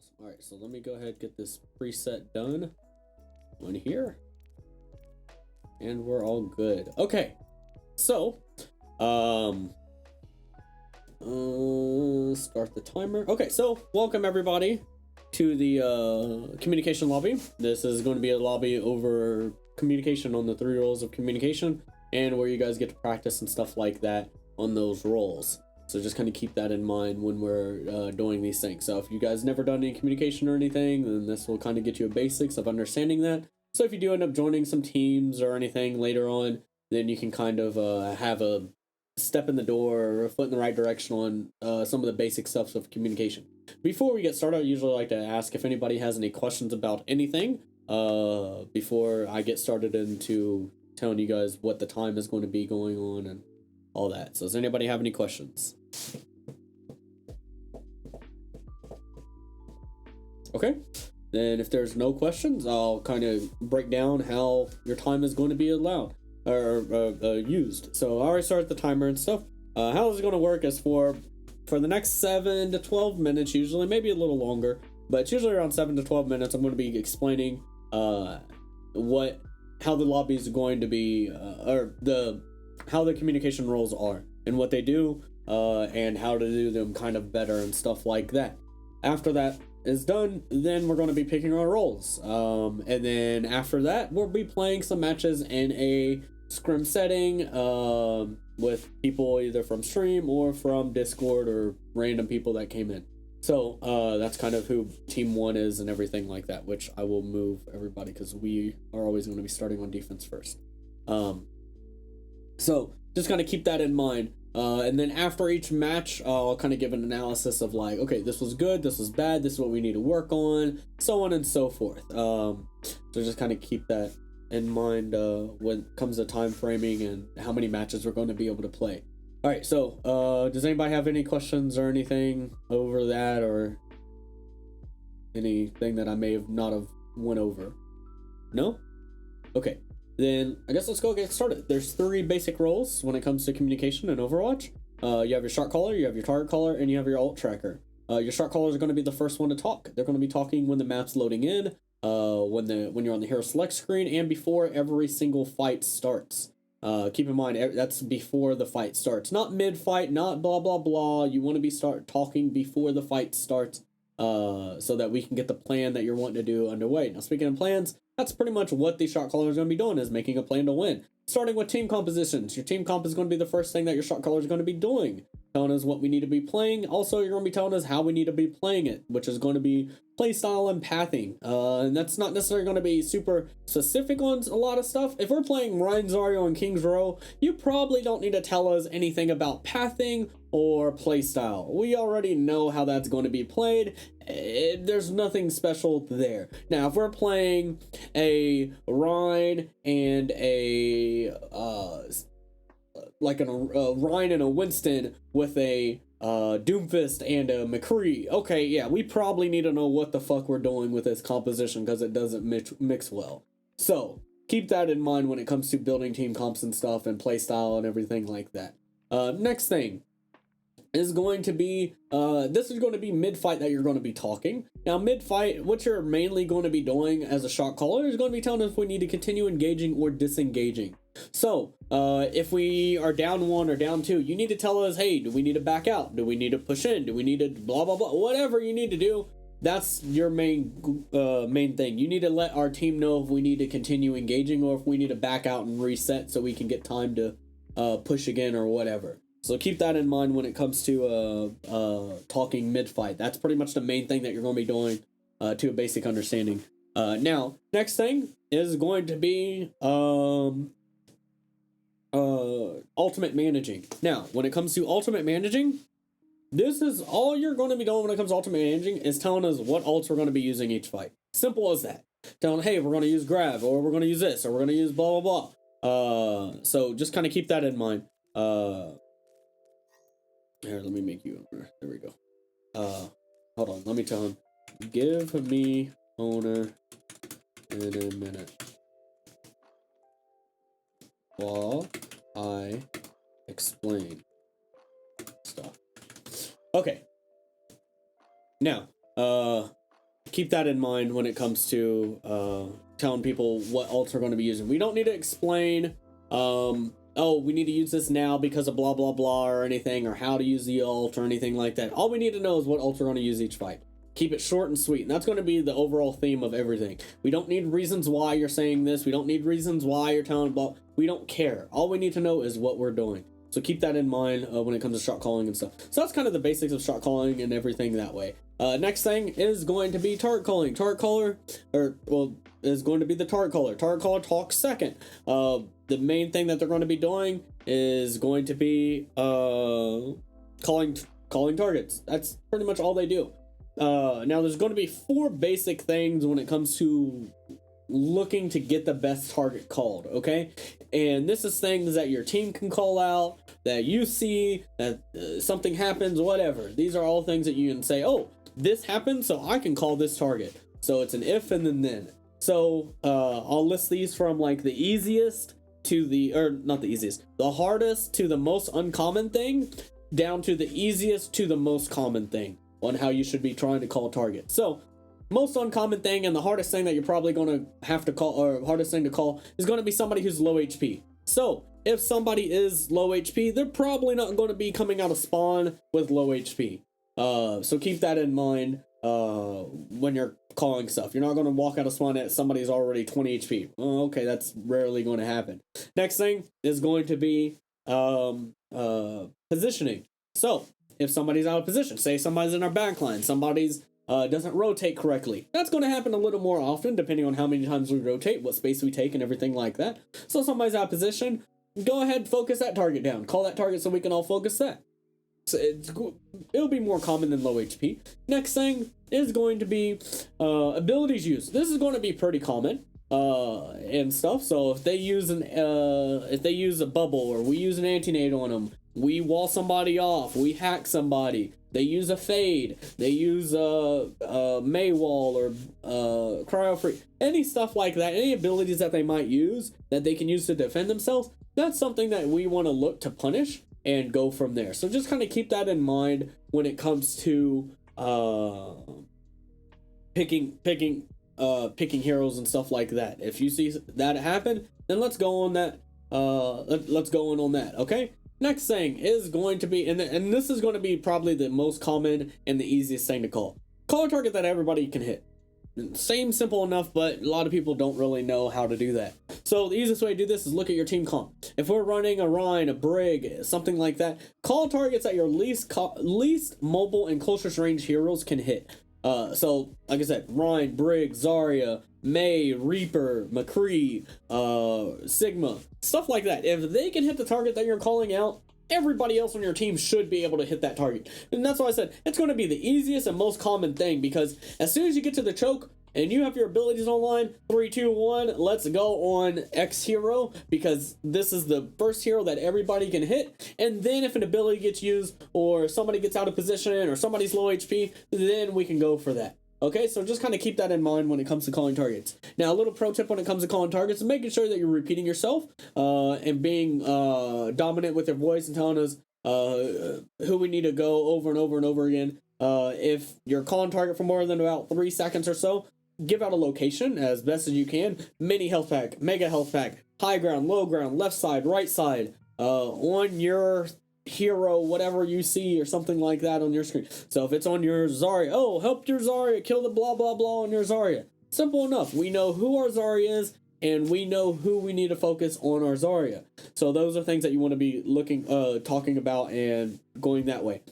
awesome. All right, so let me go ahead and get this preset done on here. And we're all good. Okay, so, start the timer. Okay, so welcome everybody to the communication lobby. This is going to be a lobby over communication on the 3 roles of communication, and where you guys get to practice and stuff like that on those roles. So just kind of keep that in mind when we're doing these things. So if you guys never done any communication or anything, then this will kind of get you a basics of understanding that. So if you do end up joining some teams or anything later on, then you can kind of have a step in the door or a foot in the right direction on some of the basic stuff of communication. Before we get started, I usually like to ask if anybody has any questions about anything before I get started into telling you guys what the time is going to be going on and all that. So does anybody have any questions? Okay, then if there's no questions, I'll kind of break down how your time is going to be allowed or used. So I already started the timer and stuff. How this is going to work is for the next 7 to 12 minutes, usually, maybe a little longer, but it's usually around 7 to 12 minutes. I'm going to be explaining how the lobby is going to be, how the communication roles are and what they do, and how to do them kind of better and stuff like that. After that is done, then we're going to be picking our roles, and then after that we'll be playing some matches in a scrim setting with people either from stream or from Discord or random people that came in. So that's kind of who team 1 is and everything like that, which I will move everybody because we are always going to be starting on defense first. So just kind of keep that in mind. And then after each match, I'll kind of give an analysis of like, okay, this was good, this was bad, this is what we need to work on, so on and so forth. So just kind of keep that in mind when it comes to time framing and how many matches we're going to be able to play. All right, so does anybody have any questions or anything over that, or anything that I may have not have went over? No? Okay. Then I guess let's go get started. There's 3 basic roles when it comes to communication in Overwatch. You have your shot caller, you have your target caller, and you have your ult tracker. Your shot callers are going to be the first one to talk. They're going to be talking when the map's loading in, when you're on the hero select screen, and before every single fight starts. Keep in mind that's before the fight starts, not mid-fight, not blah blah blah. You want to be talking before the fight starts, so that we can get the plan that you're wanting to do underway. Now, speaking of plans, that's pretty much what the shot caller is going to be doing, is making a plan to win. Starting with team compositions. Your team comp is going to be the first thing that your shot caller is going to be doing. Telling us what we need to be playing. Also, you're going to be telling us how we need to be playing it, which is going to be playstyle and pathing. And that's not necessarily going to be super specific on a lot of stuff. If we're playing Ryan Zario and King's Row, you probably don't need to tell us anything about pathing or playstyle. We already know how that's going to be played. There's nothing special there. Now, if we're playing a Ryan and a Ryan and a Winston with a Doomfist and a McCree, okay, yeah, we probably need to know what the fuck we're doing with this composition because it doesn't mix well. So keep that in mind when it comes to building team comps and stuff and playstyle and everything like that. Next thing is going to be, this is going to be mid-fight that you're going to be talking. Now, mid-fight, what you're mainly going to be doing as a shot caller is going to be telling us if we need to continue engaging or disengaging. So, if we are down 1 or down 2, you need to tell us, hey, do we need to back out? Do we need to push in? Do we need to blah, blah, blah? Whatever you need to do, that's your main thing. You need to let our team know if we need to continue engaging or if we need to back out and reset so we can get time to push again or whatever. So keep that in mind when it comes to talking mid-fight. That's pretty much the main thing that you're going to be doing to a basic understanding. Now, next thing is going to be ultimate managing. Now, when it comes to ultimate managing, this is all you're going to be doing when it comes to ultimate managing is telling us what ults we're going to be using each fight. Simple as that. Telling, hey, we're going to use grab, or we're going to use this, or we're going to use blah, blah, blah. So just kind of keep that in mind. Here, let me make you owner. There we go. Hold on. Let me tell him. Give me owner in a minute while I explain stuff. Okay. Now, keep that in mind when it comes to telling people what ults are going to be using. We don't need to explain, oh, we need to use this now because of blah, blah, blah, or anything, or how to use the ult or anything like that. All we need to know is what ults we're going to use each fight. Keep it short and sweet, and that's going to be the overall theme of everything. We don't need reasons why you're saying this. We don't need reasons why you're telling about. We don't care. All we need to know is what we're doing. So keep that in mind when it comes to shot calling and stuff. So that's kind of the basics of shot calling and everything that way. Next thing is going to be target calling. Target caller, is going to be the target caller. Target caller talks second. The main thing that they're going to be doing is going to be calling targets. That's pretty much all they do. Now there's going to be 4 basic things when it comes to looking to get the best target called, okay? And this is things that your team can call out, that you see, that something happens, whatever. These are all things that you can say, oh, this happened, so I can call this target. So it's an if and then. So I'll list these from like the easiest to the hardest to the most uncommon thing, down to the easiest to the most common thing on how you should be trying to call targets. So most uncommon thing and the hardest thing that you're probably going to have to call, or hardest thing to call, is going to be somebody who's low HP. So if somebody is low HP, they're probably not going to be coming out of spawn with low HP. So keep that in mind when you're calling stuff. You're not going to walk out of spawn at somebody's already 20 HP. Oh, okay, that's rarely going to happen. Next thing is going to be positioning. So if somebody's out of position, say somebody's in our backline, somebody's doesn't rotate correctly. That's going to happen a little more often depending on how many times we rotate, what space we take, and everything like that. So somebody's out of position, go ahead, focus that target down. Call that target so we can all focus that. So it'll be more common than low HP. Next thing is going to be abilities use. This is going to be pretty common and stuff. So if they use a bubble, or we use an anti-nade on them, we wall somebody off, we hack somebody, they use a fade, they use a May wall or cryo free, any stuff like that, any abilities that they might use that they can use to defend themselves, that's something that we want to look to punish and go from there. So just kind of keep that in mind when it comes to picking heroes and stuff like that. If you see that happen, then let's go on that. Let's go on that. Okay. Next thing is going to be, and this is going to be probably the most common and the easiest thing to call. Call a target that everybody can hit. Same simple enough, but a lot of people don't really know how to do that. So the easiest way to do this is look at your team comp. If we're running a Rhine, a Brig, something like that, call targets that your least mobile and closest range heroes can hit. So like I said, Rhine, Brig, Zarya, May, Reaper, McCree, Sigma, stuff like that. If they can hit the target that you're calling out, everybody else on your team should be able to hit that target. And that's why I said it's going to be the easiest and most common thing, because as soon as you get to the choke and you have your abilities online, 3, 2, 1, let's go on X hero, because this is the first hero that everybody can hit. And then if an ability gets used, or somebody gets out of position, or somebody's low HP, then we can go for that. Okay, so just kind of keep that in mind when it comes to calling targets. Now, a little pro tip when it comes to calling targets is making sure that you're repeating yourself and being dominant with your voice and telling us who we need to go over and over and over again. If you're calling target for more than about 3 seconds or so, give out a location as best as you can. Mini health pack, mega health pack, high ground, low ground, left side, right side, on your hero, whatever you see or something like that on your screen. So if it's on your Zarya, oh, help your Zarya, kill the blah blah blah on your Zarya. Simple enough. We know who our Zarya is, and we know who we need to focus on our Zarya. So those are things that you want to be talking about and going that way.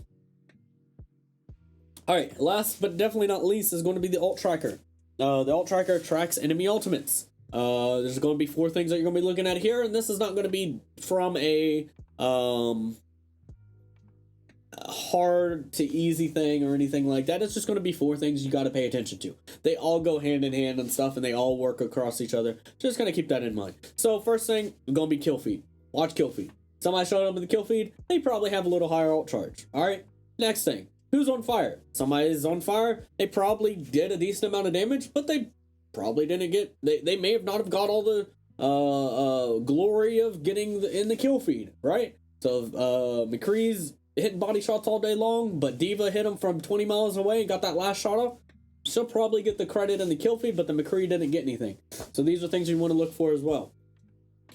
Alright, last but definitely not least is going to be the ult tracker. The ult tracker tracks enemy ultimates. There's going to be 4 things that you're going to be looking at here, and this is not going to be from a hard to easy thing or anything like that. It's just going to be 4 things you got to pay attention to. They all go hand in hand and stuff, and they all work across each other. Just going to keep that in mind. So first thing, going to be kill feed. Watch kill feed. Somebody showed up with the kill feed, they probably have a little higher ult charge. Alright, next thing, who's on fire? Somebody's on fire, they probably did a decent amount of damage, but they probably didn't get, they may have not have got all the glory of getting in the kill feed, right? So McCree's hitting body shots all day long, but Diva hit him from 20 miles away and got that last shot off. she'll probably get the credit and the kill feed, but the McCree didn't get anything. So these are things you want to look for as well.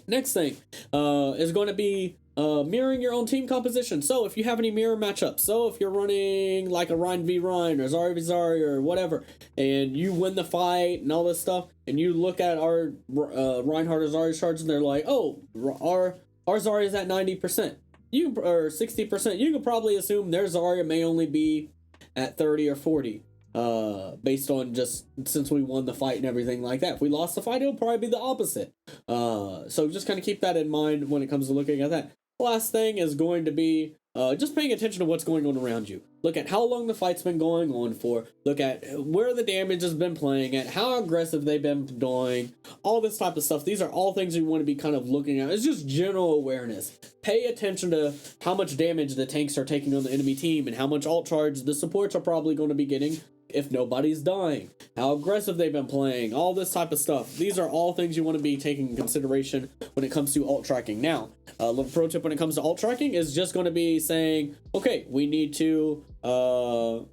Next thing is going to be mirroring your own team composition. So if you have any mirror matchups, so if you're running like a Ryan v Ryan or Zari v Zari or whatever, and you win the fight and all this stuff, and you look at our Reinhardt or Zari charts and they're like, oh, our Zari is at 90%, or 60%, you can probably assume their Zari may only be at 30 or 40. Based on just since we won the fight and everything like that. If we lost the fight, it'll probably be the opposite. So just kind of keep that in mind when it comes to looking at that. Last thing is going to be just paying attention to what's going on around you. Look at how long the fight's been going on for. Look at where the damage has been playing at, how aggressive they've been doing, all this type of stuff. These are all things you want to be kind of looking at. It's just general awareness. Pay attention to how much damage the tanks are taking on the enemy team and how much ult charge the supports are probably going to be getting if nobody's dying, how aggressive they've been playing, all this type of stuff. These are all things you want to be taking in consideration when it comes to ult tracking. Now, a little pro tip when it comes to ult tracking is just going to be saying, okay, we need to ult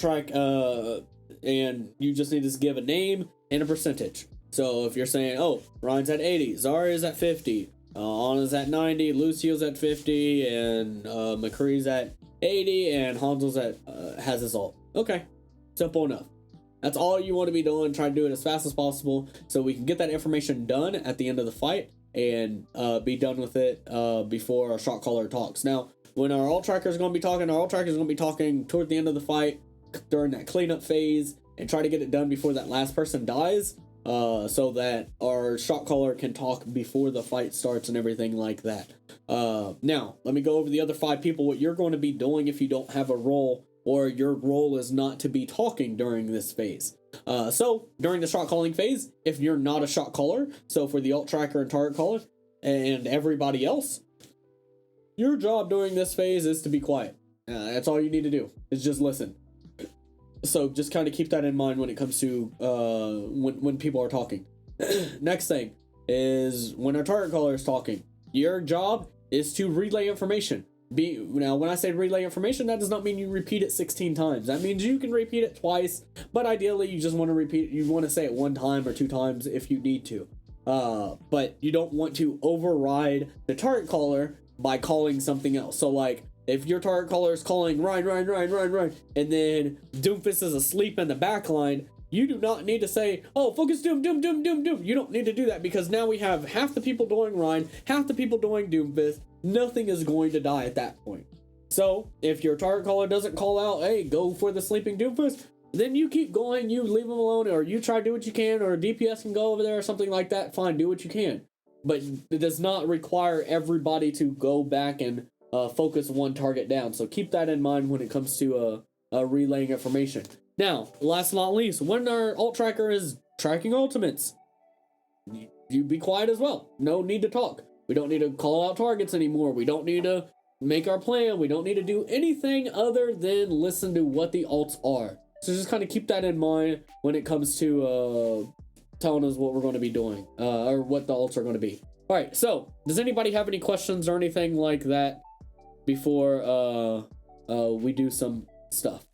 track, and you just need to give a name and a percentage. So if you're saying, oh, Ryan's at 80, Zarya is at 50, Ana's at 90, Lucio's at 50, and McCree's at 80, and Hanzo's at has his ult. Okay, simple enough. That's all you want to be doing. Try to do it as fast as possible so we can get that information done at the end of the fight and be done with it before our shot caller talks. Now, when our ult tracker is going to be talking, our ult tracker is going to be talking toward the end of the fight during that cleanup phase and try to get it done before that last person dies, so that our shot caller can talk before the fight starts and everything like that. Now, let me go over the other 5 people, what you're going to be doing if you don't have a role or your role is not to be talking during this phase. So, during the shot calling phase, if you're not a shot caller, so for the ult tracker and target caller and everybody else, your job during this phase is to be quiet. That's all you need to do, is just listen. So just kind of keep that in mind when it comes to when people are talking. Next thing is when our target caller is talking, your job is to relay information. Now, when I say relay information, that does not mean you repeat it 16 times. That means you can repeat it twice, but ideally you just want to repeat. You want to say it 1 time or 2 times if you need to. But you don't want to override the target caller by calling something else. So like, if your target caller is calling Ryan, and then Doomfist is asleep in the back line, you do not need to say, oh, focus Doom. You don't need to do that, because now we have half the people doing Ryan, half the people doing Doomfist. Nothing is going to die at that point. So if your target caller doesn't call out, hey, go for the sleeping Doomfist, then you keep going, you leave them alone, or you try to do what you can, or DPS can go over there or something like that. Fine, do what you can. But it does not require everybody to go back and focus one target down. So keep that in mind when it comes to relaying information. Now, last but not least, when our ult tracker is tracking ultimates, you be quiet as well. No need to talk. We don't need to call out targets anymore. We don't need to make our plan. We don't need to do anything other than listen to what the ults are. So just kind of keep that in mind when it comes to telling us what we're going to be doing, or what the ults are going to be. All right, so does anybody have any questions or anything like that before we do some stuff?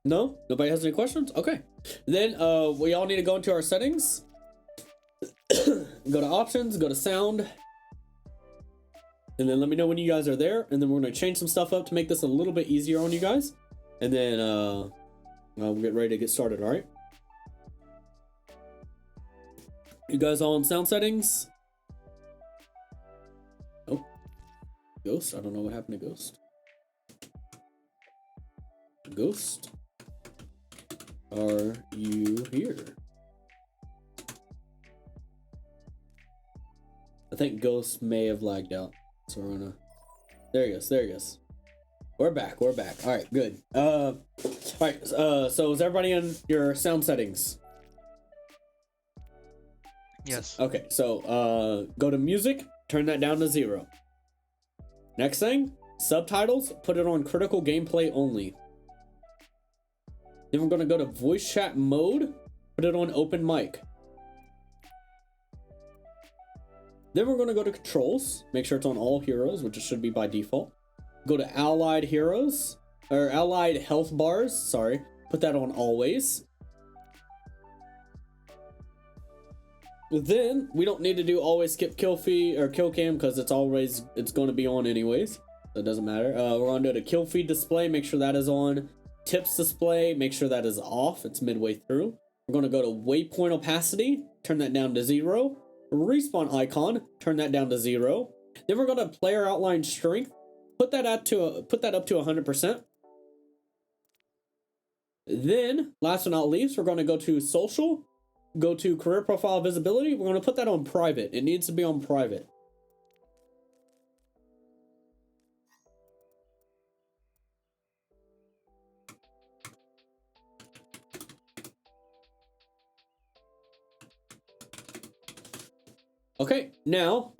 No? Nobody has any questions? Okay. Then we all need to go into our settings. Go to options, go to sound. And then let me know when you guys are there. And then we're going to change some stuff up to make this a little bit easier on you guys. And then we'll get ready to get started, all right? You guys all in sound settings? Oh. Ghost? I don't know what happened to Ghost. Ghost? Are you here? I think Ghost may have lagged out. So we're gonna... There he goes, there he goes. We're back, we're back. Alright, good. Alright, so is everybody in your sound settings? Yes. Okay, so go to music, turn that down to 0. Next thing, subtitles, put it on critical gameplay only. Then we're gonna go to voice chat mode, put it on open mic. Then we're gonna go to controls, make sure it's on all heroes, which it should be by default. go to allied heroes, or allied health bars, sorry. Put that on always. Then we don't need to do always skip kill feed or kill cam because it's going to be on anyways. So it doesn't matter. We're going to do the kill feed display, make sure that is on. Tips display, make sure that is off. It's midway through. We're going to go to waypoint opacity, turn that down to 0. Respawn icon, turn that down to 0. Then we're going to player outline strength, put that up to 100%. Then, last but not least, we're going to go to social, go to career profile visibility. We're going to put that on private. It needs to be on private. Okay, now,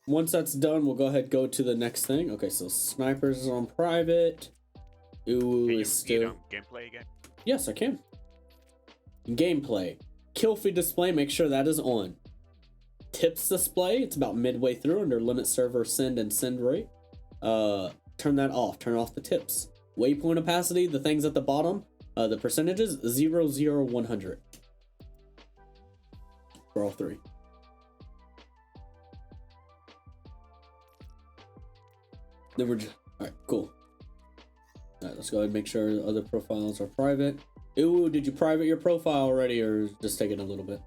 once that's done, we'll go ahead and go to the next thing. Okay, so snipers is on private. Ooh, is still... gameplay again? Yes, I can. Gameplay. Kill feed display, make sure that is on. Tips display, it's about midway through under limit server send and send rate. Turn that off. Turn off the tips. Waypoint opacity, the things at the bottom, the percentages, 0, 0, 100. For all three. Then we're just... Alright, cool. Alright, let's go ahead and make sure other profiles are private. Ooh, did you private your profile already, or just take it a little bit?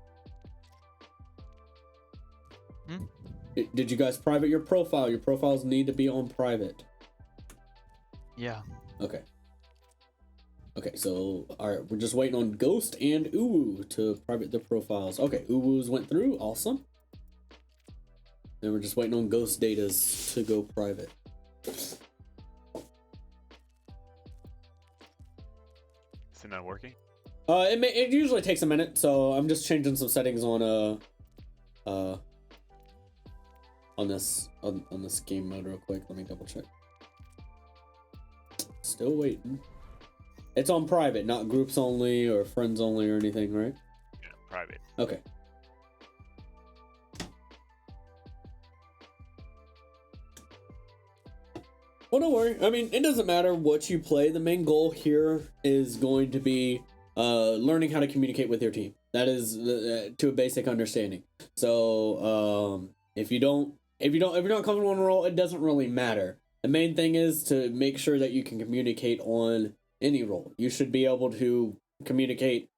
Did you guys private your profile? Your profiles need to be on private. Yeah. Okay. Okay, so, alright, we're just waiting on Ghost and Uwu to private their profiles. Okay, Uwu's went through, awesome. Then we're just waiting on Ghost Data's to go private. Is it not working? It usually takes a minute, so I'm just changing some settings on this game mode real quick. Let me double check. Still waiting. It's on private, not groups only or friends only or anything, right? Yeah, private. Okay. Well, don't worry. I mean, it doesn't matter what you play. The main goal here is going to be learning how to communicate with your team. That is to a basic understanding. So if you're not comfortable in a role, it doesn't really matter. The main thing is to make sure that you can communicate on any role. You should be able to communicate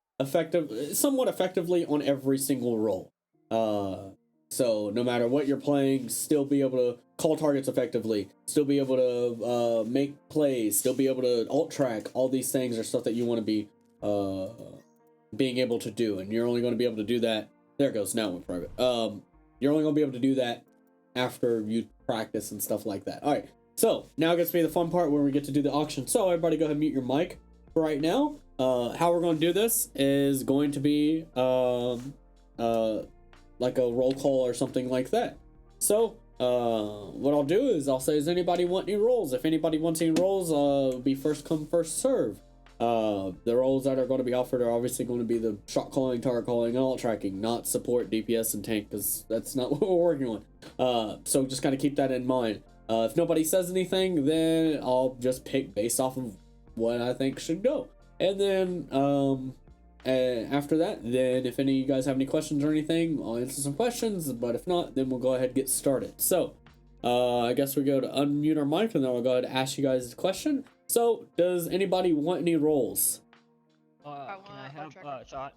somewhat effectively on every single role. So no matter what you're playing, still be able to call targets effectively, still be able to make plays, still be able to alt track. All these things are stuff that you want to be being able to do, and you're only going to be able to do that. There it goes. Now we're private. You're only going to be able to do that after you practice and stuff like that. All right. So now gets to be the fun part where we get to do the auction. So everybody go ahead and mute your mic for right now. How we're going to do this is going to be like a roll call or something like that. So what I'll do is I'll say, does anybody want any roles? If anybody wants any roles, it'll be first come, first serve. The roles that are going to be offered are obviously going to be the shot calling, target calling, and alt tracking, not support, DPS, and tank, because that's not what we're working on. So just kind of keep that in mind. If nobody says anything, then I'll just pick based off of what I think should go. And then after that, then if any of you guys have any questions or anything, I'll answer some questions. But if not, then we'll go ahead and get started. So I guess we go to unmute our mic, and then I'll go ahead and ask you guys a question. So does anybody want any roles? Can I have a shot?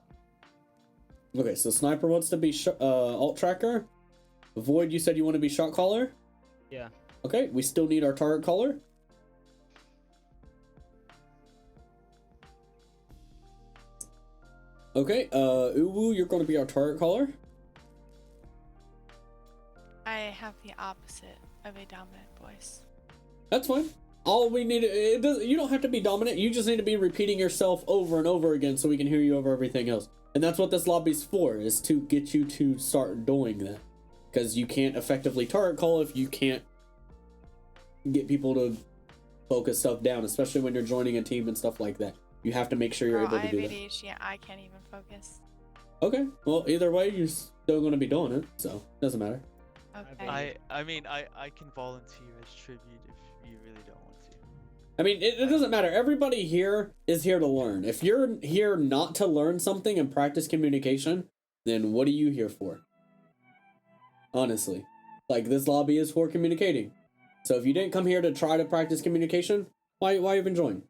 Okay, so Sniper wants to be alt tracker. Void, you said you want to be shot caller? Yeah. Okay, we still need our target caller. Okay, Uwu, you're going to be our target caller. I have the opposite of a dominant voice. That's fine. All we need, you don't have to be dominant. You just need to be repeating yourself over and over again so we can hear you over everything else. And that's what this lobby's for, is to get you to start doing that. Because you can't effectively target call if you can't get people to focus stuff down, especially when you're joining a team and stuff like that. You have to make sure you're able to do that. Yeah, I can't even focus. Okay, well, either way, you're still going to be doing it, so it doesn't matter. Okay. I mean, I can volunteer as tribute if you really don't want to. I mean, it doesn't matter. Everybody here is here to learn. If you're here not to learn something and practice communication, then what are you here for? Honestly. Like, this lobby is for communicating. So if you didn't come here to try to practice communication, why even join?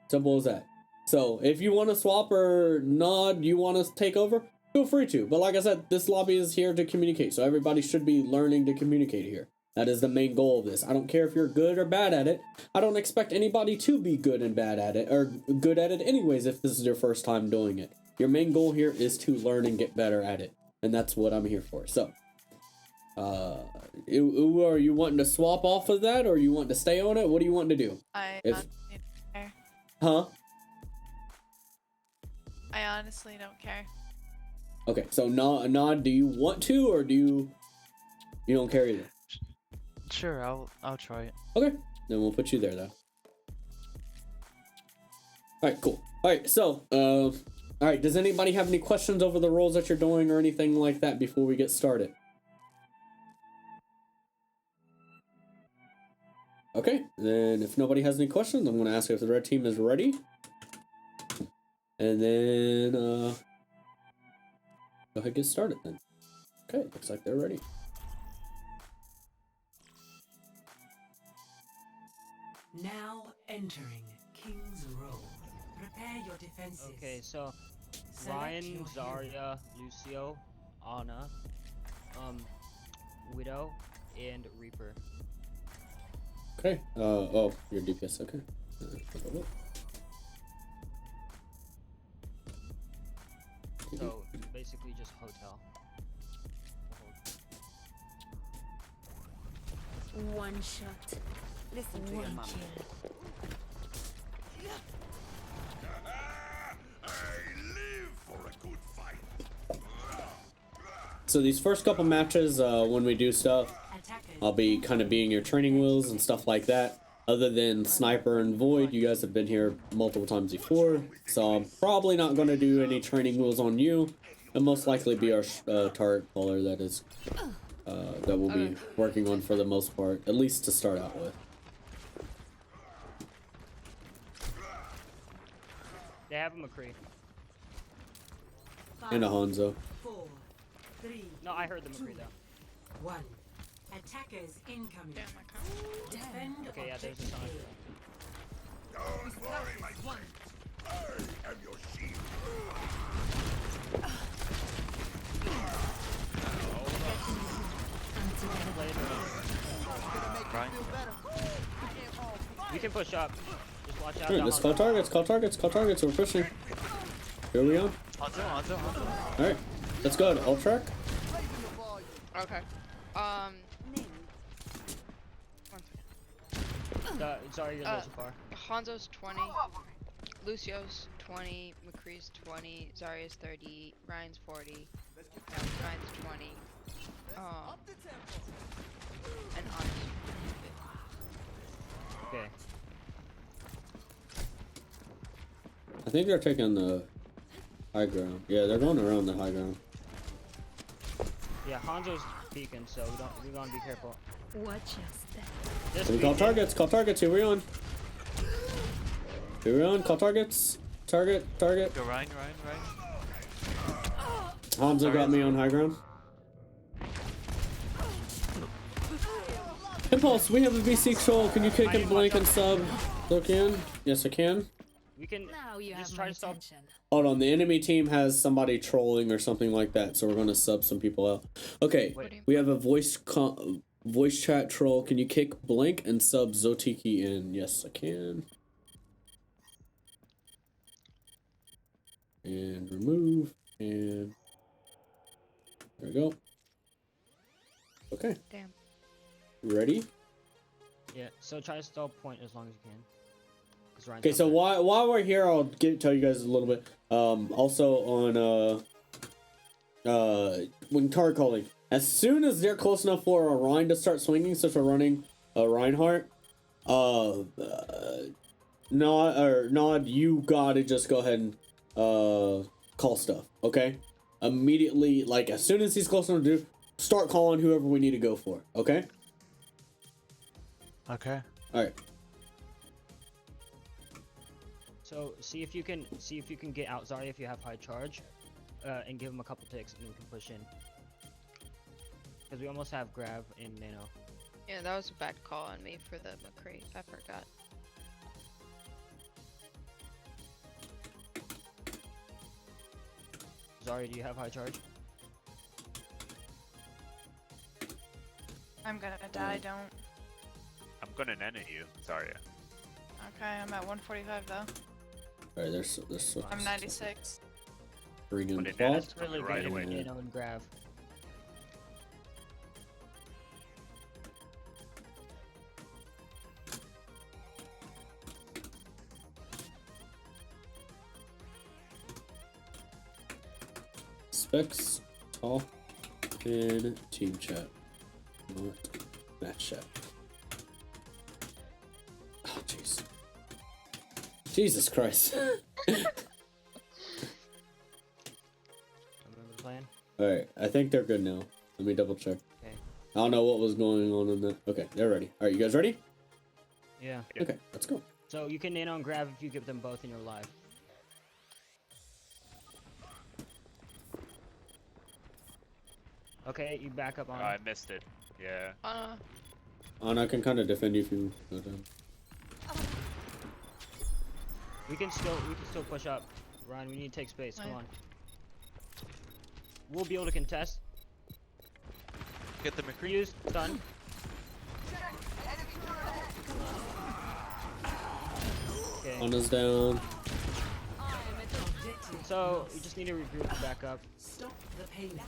Simple as that. So if you want to swap or nod, you want to take over, feel free to. But like I said, this lobby is here to communicate. So everybody should be learning to communicate here. That is the main goal of this. I don't care if you're good or bad at it. I don't expect anybody to be good and bad at it, or good at it anyways if this is your first time doing it. Your main goal here is to learn and get better at it. And that's what I'm here for. So, are you wanting to swap off of that, or you want to stay on it? What do you want to do? I If- honestly don't care. Huh? I honestly don't care. Okay, so Nod, do you want to, or do you don't care either? Sure, I'll try it. Okay, then we'll put you there though. Alright, cool. Alright, so, alright, does anybody have any questions over the roles that you're doing or anything like that before we get started? Okay, then if nobody has any questions, I'm gonna ask if the red team is ready. And then, go ahead and get started then. Okay, looks like they're ready. Now entering King's Row. Prepare your defenses. Okay, so Select Ryan, your Zarya, Lucio, Ana, Widow, and Reaper. Okay, oh, you're DPS, okay. So basically just hotel. One shot. Listen to your mama. So these first couple matches, when we do stuff, Attackers. I'll be kind of being your training wheels and stuff like that. Other than Sniper and Void, you guys have been here multiple times before, so I'm probably not going to do any training wheels on you. It'll most likely be our target caller that is that we'll be working on for the most part, at least to start out with. They have a McCree. And a Hanzo. 4, 3, No, I heard the McCree though. 1. Attackers incoming. Damn, I can't. Defend Okay, yeah, there's a objective sign. Don't worry, my friend. I am your shield. Right. We can push up. Just watch out. Alright, let's call targets, call targets, call targets, we're pushing. Here we go. Hanzo. Alright, let's go to ult track. Okay. One second. Sorry, you're a little too far. Hanzo's 20, Lucio's 20, McCree's 20, Zarya's 30, Ryan's 40, Ryan's 20, and Ana's 50. Okay. I think they're taking the high ground. Yeah, they're going around the high ground. Yeah, Hanzo's peeking, so we gotta be careful. Watch your step. This We call peeking. targets, here we on. Here we on, call targets. Target. Go Ryan. Hanzo got me on high ground. Impulse, we have a VC troll. Can you kick and blink and sub? Look in. Yes, I can. We can Now you just have try my to stop. attention. Hold on, the enemy team has somebody trolling or something like that, so we're gonna sub some people out. Okay, Wait. we have a voice chat troll. Can you kick blink and sub Zotiki in? Yes, I can. And remove, and there we go. Okay, Damn. ready? Yeah, so try to stall point as long as you can. 'Cause Ryan's Okay, so coming back. while we're here, I'll tell you guys a little bit. Also on when target calling, as soon as they're close enough for a Rhine to start swinging, since we're running a Reinhardt, Nod, you gotta just go ahead and call stuff, okay? Immediately, like as soon as he's close enough to do, start calling whoever we need to go for. Okay. Okay. All right. So see if you can get out Zarya if you have high charge, and give him a couple ticks, and we can push in. Because we almost have grab in nano. Yeah, that was a bad call on me for the McCree. I forgot. Zarya, do you have high charge? I'm gonna die, don't. I'm gonna nano you. Sorry. Okay, I'm at 145 though. All right. There's I'm 96. Bring in Put it Paul. in. That's really Right good away. in nano and grab. Specs, talk, in team chat, not match chat. Oh, jeez. Jesus Christ. Remember the plan? Alright, I think they're good now. Let me double check. Okay. I don't know what was going on in the... Okay, they're ready. Alright, you guys ready? Yeah. Yeah. Okay, let's go. So you can nano and grab if you get them both in your live. Okay, you back up on. I missed it. Yeah. Anna can kind of defend you if you go down. We can still push up. Ryan, we need to take space. Come Right. on. We'll be able to contest. Get the McCree. Use stun. Okay. Anna's down. So you just need to regroup and back up. Stop the payload.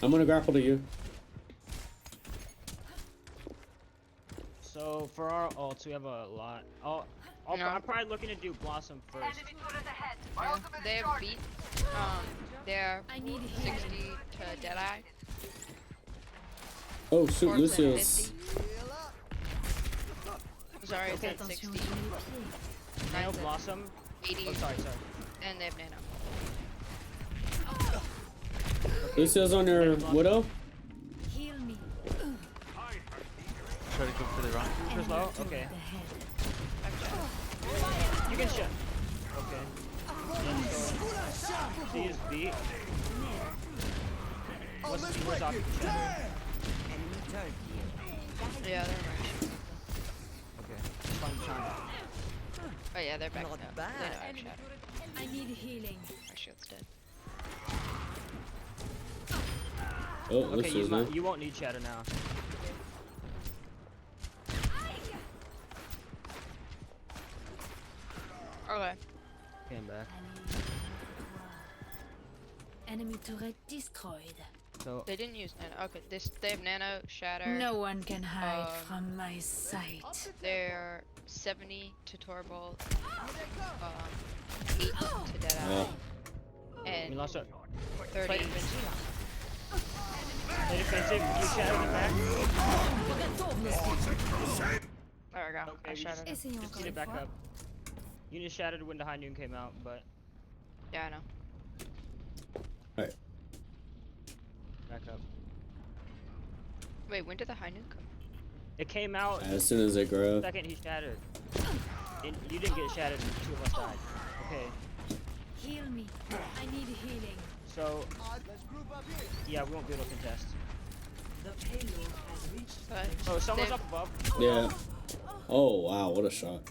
I'm gonna grapple to you. So for our ults, we have a lot. I'm probably looking to do Blossom first. Yeah, they have beat. They're 60 to Deadeye. Oh shoot, Orbs at Lucio's. 50. Sorry, it's at 60. Nano Blossom. 80. Oh, sorry. And they have Nano. Lucio's on your Widow. Heal me. Try to go for the run. Super low. Okay. You can shut. Okay. She is beat. What's off? Yeah, they're right. Okay. Fine, China. Oh yeah, they're back now. They know I'm shattered. I need healing. My shield's dead. Oh, Okay, Lucio's now. you won't need shatter now. Okay. Came back. Enemy turret destroyed. So They didn't use Nano. Okay, they have Nano, Shatter. No one can hide Um, from my sight. They're 70 to Torbolt. 8 to Deadeye. Oh. we And lost it. 30. Play defensive. Play defensive. You shatter the back. There we go. Okay, I we shattered. just need to back up. You need to shatter when the high noon came out, but Yeah, I know. Alright. back up. Wait, when did the high noon come? It came out As soon as they the grab. second he shattered. And you didn't get shattered and 2 of us died. Okay, Heal me. I need healing. so yeah, we won't be able to contest. The payload has reached But Oh, someone's they- up above. Yeah. Oh wow, what a shot.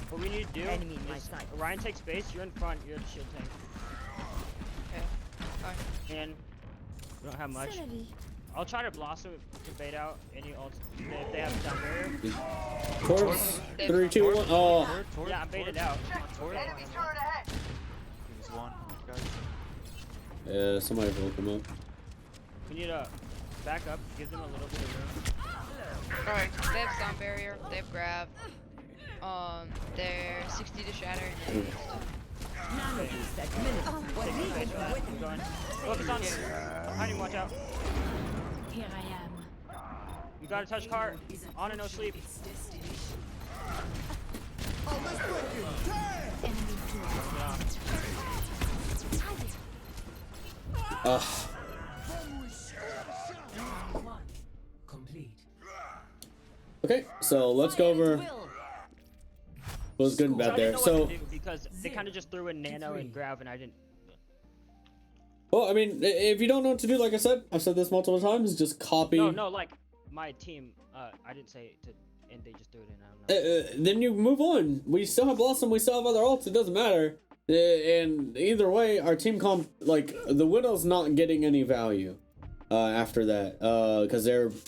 What we need to do is Ryan takes base. You're in front. You're the shield tank, Okay. Fine. and we don't have much. I'll try to blossom to bait out any ults if they have a down barrier. Torps. 3, 2, 1. Oh. Yeah, I'm baited out. He was one. Guys. Yeah, somebody broke him up. We need to back up, give them a little bit of room. Alright, they have Sound Barrier, they have Grab. They're 60 to Shatter and then Take space for that. Keep going. Focus on behind you, watch out. Here I am. You gotta touch cart. On and no sleep. its destination. Enemy turret. Ugh. Round 1 complete. Okay, so let's go over what's good and So I bad didn't there. know what So, to do because they kind of just threw in nano and grav, and I didn't. well, I mean, if you don't know what to do, like I said, I've said this multiple times, just copy. No, like my team. I didn't say to, and they just threw it in. I don't know. Then you move on. We still have Blossom, we still have other ults, it doesn't matter. And either way, our team comp, like, the Widow's not getting any value after that. Because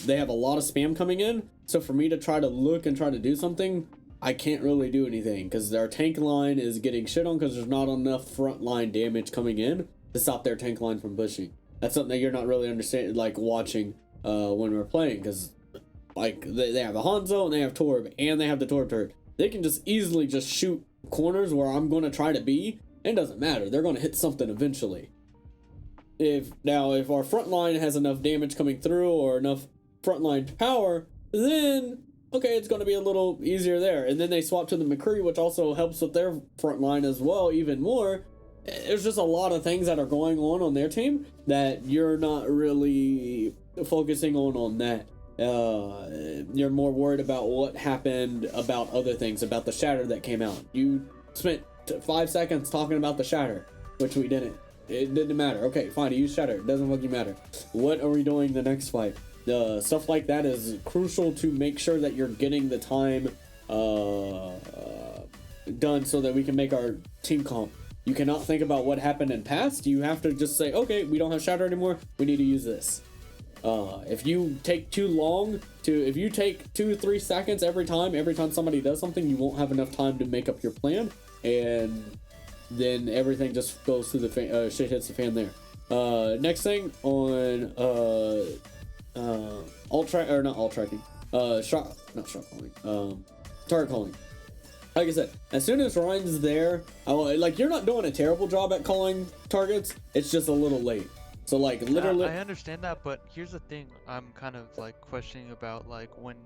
they have a lot of spam coming in. So for me to try to look and try to do something, I can't really do anything. Because our tank line is getting shit on because there's not enough front line damage coming in to stop their tank line from pushing. That's something that you're not really understanding, like, watching when we're playing. Because, like, they have a Hanzo and they have Torb and they have the Torb turret. They can just easily just shoot corners where I'm going to try to be. It doesn't matter. They're going to hit something eventually. If our front line has enough damage coming through or enough frontline power, then okay, it's going to be a little easier there. And then they swap to the McCree, which also helps with their front line as well, even more. There's just a lot of things that are going on their team that you're not really focusing on that. You're more worried about what happened, about other things, about the shatter that came out. You spent 5 seconds talking about the shatter, which we didn't. It didn't matter. Okay, fine, you use shatter. It doesn't fucking matter. What are we doing the next fight? Stuff like that is crucial to make sure that you're getting the time done so that we can make our team comp. You cannot think about what happened in past. You have to just say, okay, we don't have shatter anymore. We need to use this. If you take too long if you take 2-3 seconds every time somebody does something, you won't have enough time to make up your plan, and then everything just goes through the fan, shit hits the fan there. Next thing on target calling. Like I said, as soon as Ryan's there, like, you're not doing a terrible job at calling targets. It's just a little late. So, like, literally, I understand that, but here's the thing. I'm kind of like questioning about, like, when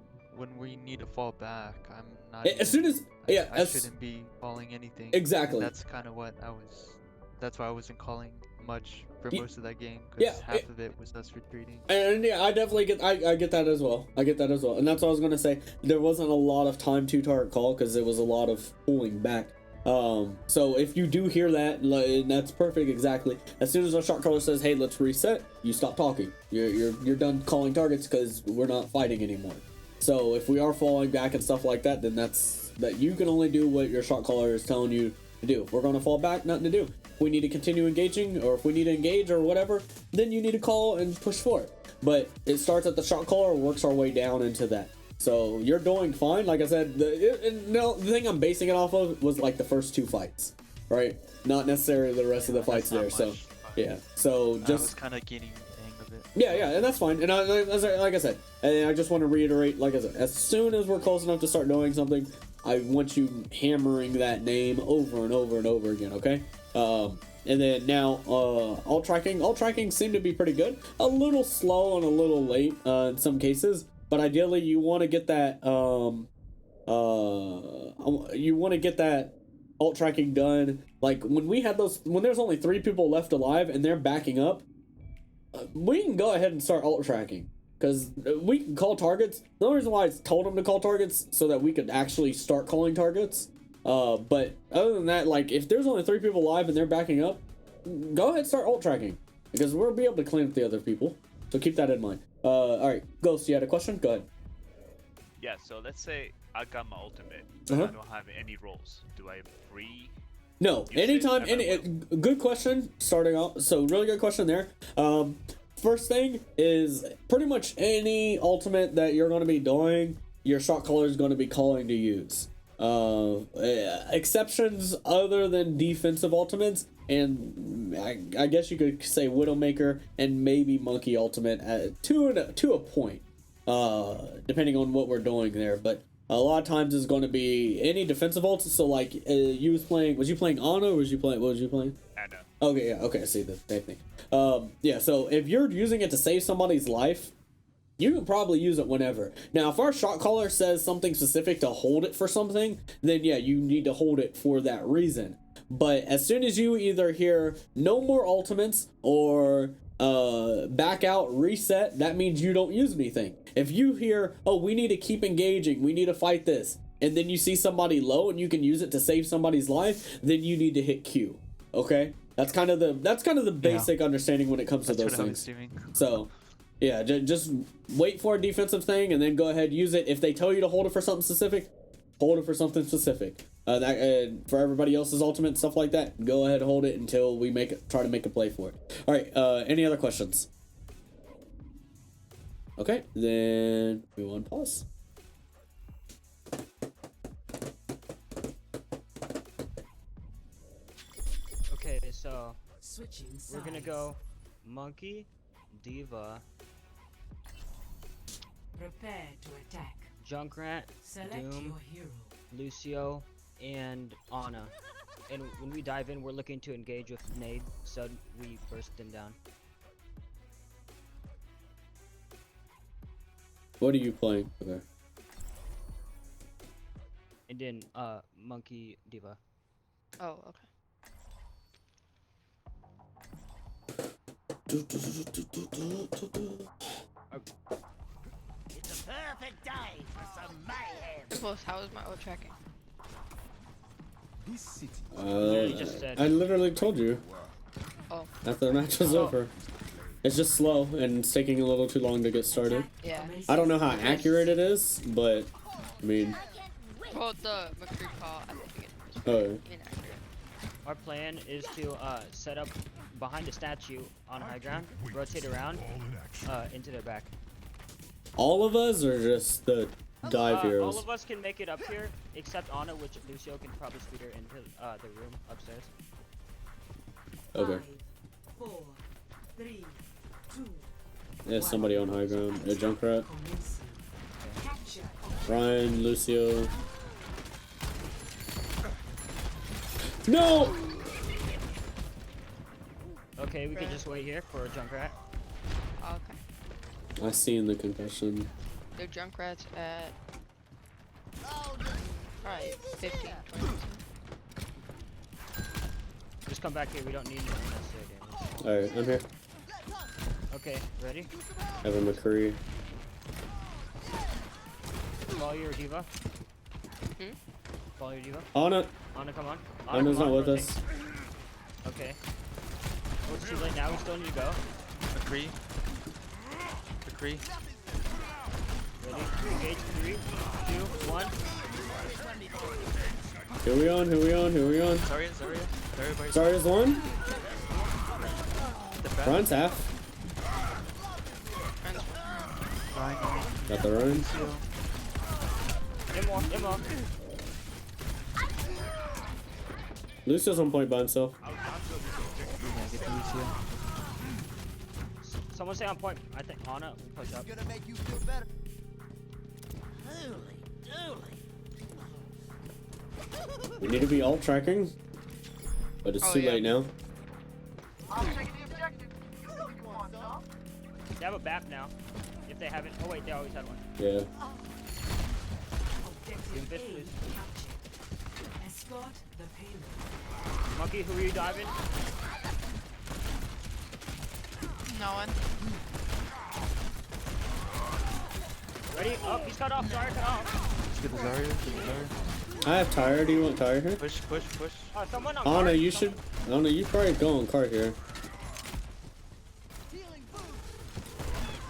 we need to fall back. I'm not. as soon as I shouldn't be calling anything. Exactly. And that's kind of what I was. That's why I wasn't calling much for most of that game, yeah, because half of it was us retreating. And yeah, I definitely get I get that as well. I get that as well. And that's what I was gonna say. There wasn't a lot of time to target call because it was a lot of pulling back. So if you do hear that, and that's perfect, exactly. As soon as our shot caller says, "Hey, let's reset," you stop talking. You're done calling targets because we're not fighting anymore. So if we are falling back and stuff like that, then that's that you can only do what your shot caller is telling you to do. If we're gonna fall back, nothing to do. If we need to continue engaging, or if we need to engage or whatever, then you need to call and push for it. But it starts at the shot caller, works our way down into that. So you're doing fine. Like I said, the thing I'm basing it off of was like the first 2 fights, right? Not necessarily the rest of the fights there. So yeah, so just I was kind of getting the hang of it. yeah, and that's fine. And like I said, and I just want to reiterate, like I said, as soon as we're close enough to start doing something, I want you hammering that name over and over and over again, okay? And then now, alt tracking seemed to be pretty good. A little slow and a little late in some cases, but ideally you want to get that alt tracking done. Like when there's only 3 people left alive and they're backing up, we can go ahead and start alt tracking. Because we can call targets. The only reason why I told them to call targets so that we could actually start calling targets. But other than that, like, if there's only 3 people alive and they're backing up, go ahead and start alt tracking. Because we'll be able to clean up the other people. So keep that in mind. Alright, Ghost, you had a question? Go ahead. Yeah, so let's say I got my ultimate, but I don't have any rolls. Do I have free? No, anytime, good question, starting off. So, really good question there. First thing is pretty much any ultimate that you're going to be doing, your shot caller is going to be calling to use. Exceptions other than defensive ultimates, and I guess you could say Widowmaker and maybe Monkey ultimate to a point, depending on what we're doing there. But a lot of times it's going to be any defensive ults. So like was you playing Ana or what was you playing? Ana. Okay, yeah, okay, I see the same thing. Yeah, so if you're using it to save somebody's life, you can probably use it whenever. Now, if our shot caller says something specific to hold it for something, then yeah, you need to hold it for that reason. But as soon as you either hear no more ultimates or back out, reset, that means you don't use anything. If you hear, oh, we need to keep engaging, we need to fight this, and then you see somebody low and you can use it to save somebody's life, then you need to hit Q. Okay? That's kind of the basic understanding when it comes to those things. So, yeah, just wait for a defensive thing and then go ahead, use it. If they tell you to hold it for something specific, hold it for something specific. For everybody else's ultimate and stuff like that, go ahead, hold it until we try to make a play for it. All right. Any other questions? Okay, then we want to pause. Okay, so Switching we're gonna go Monkey, Diva, Prepare to attack. Junkrat, Select Doom, your hero. Lucio, and Ana. And when we dive in, we're looking to engage with Nade, so we burst them down. What are you playing? Okay. And then Monkey, Diva. Oh, okay. It's a perfect day for some mayhem. Mpulse, how is my O tracking? This city. Literally just said. I literally told you Oh, after the match was over. It's just slow and it's taking a little too long to get started. yeah. I don't know how accurate it is, but I mean, Well, the McCree call at the beginning was oh, inaccurate. Our plan is to set up behind a statue on high ground, rotate around into their back. all of us or just the dive heroes? All of us can make it up here, except Ana, which Lucio can probably speed her into the room upstairs. Okay. 5, 4, 3, 2. There's somebody on high ground. A Junkrat. Commencing. Capture. Ryan, Lucio. No! Okay, we can just wait here for a Junkrat. Oh, okay. I seen the concussion. They're Junkrats at probably 15, 20%. Just come back here, we don't need any unnecessary damage. Alright, I'm here. Okay, ready? I have a McCree. Follow your Diva. Hmm? Follow your Diva. Ana! Ana, come on. Ana's come not on, with rotate. us. Okay. Oh, it's too late now, we still need to go. McCree. McCree. Ready? Engage, 3, 2, 1. Who we on? Who we on? Who we on? Zarya. Everybody. Zarya's one. The back. Ryan's half. Ryan. Got the run. Immo. Lucio's on point by himself. Yeah, get the Lucio. Someone say on point. I think Ana will push up. Gonna make you feel better. We need to be alt tracking, but it's Oh, too yeah. late now. They have a BAP now. If they haven't. Oh, wait, they always had one. Yeah. Objective Fist, A please. captured. Escort the payload. Monkey, who are you diving? No one. Ready? Up, he's cut off. Sorry, cut off. Let's get the Zarya. Get the Zarya. I have tire. Do you want tire here? Push. Someone on Ana, guard. you should. Ana, you probably go on cart here.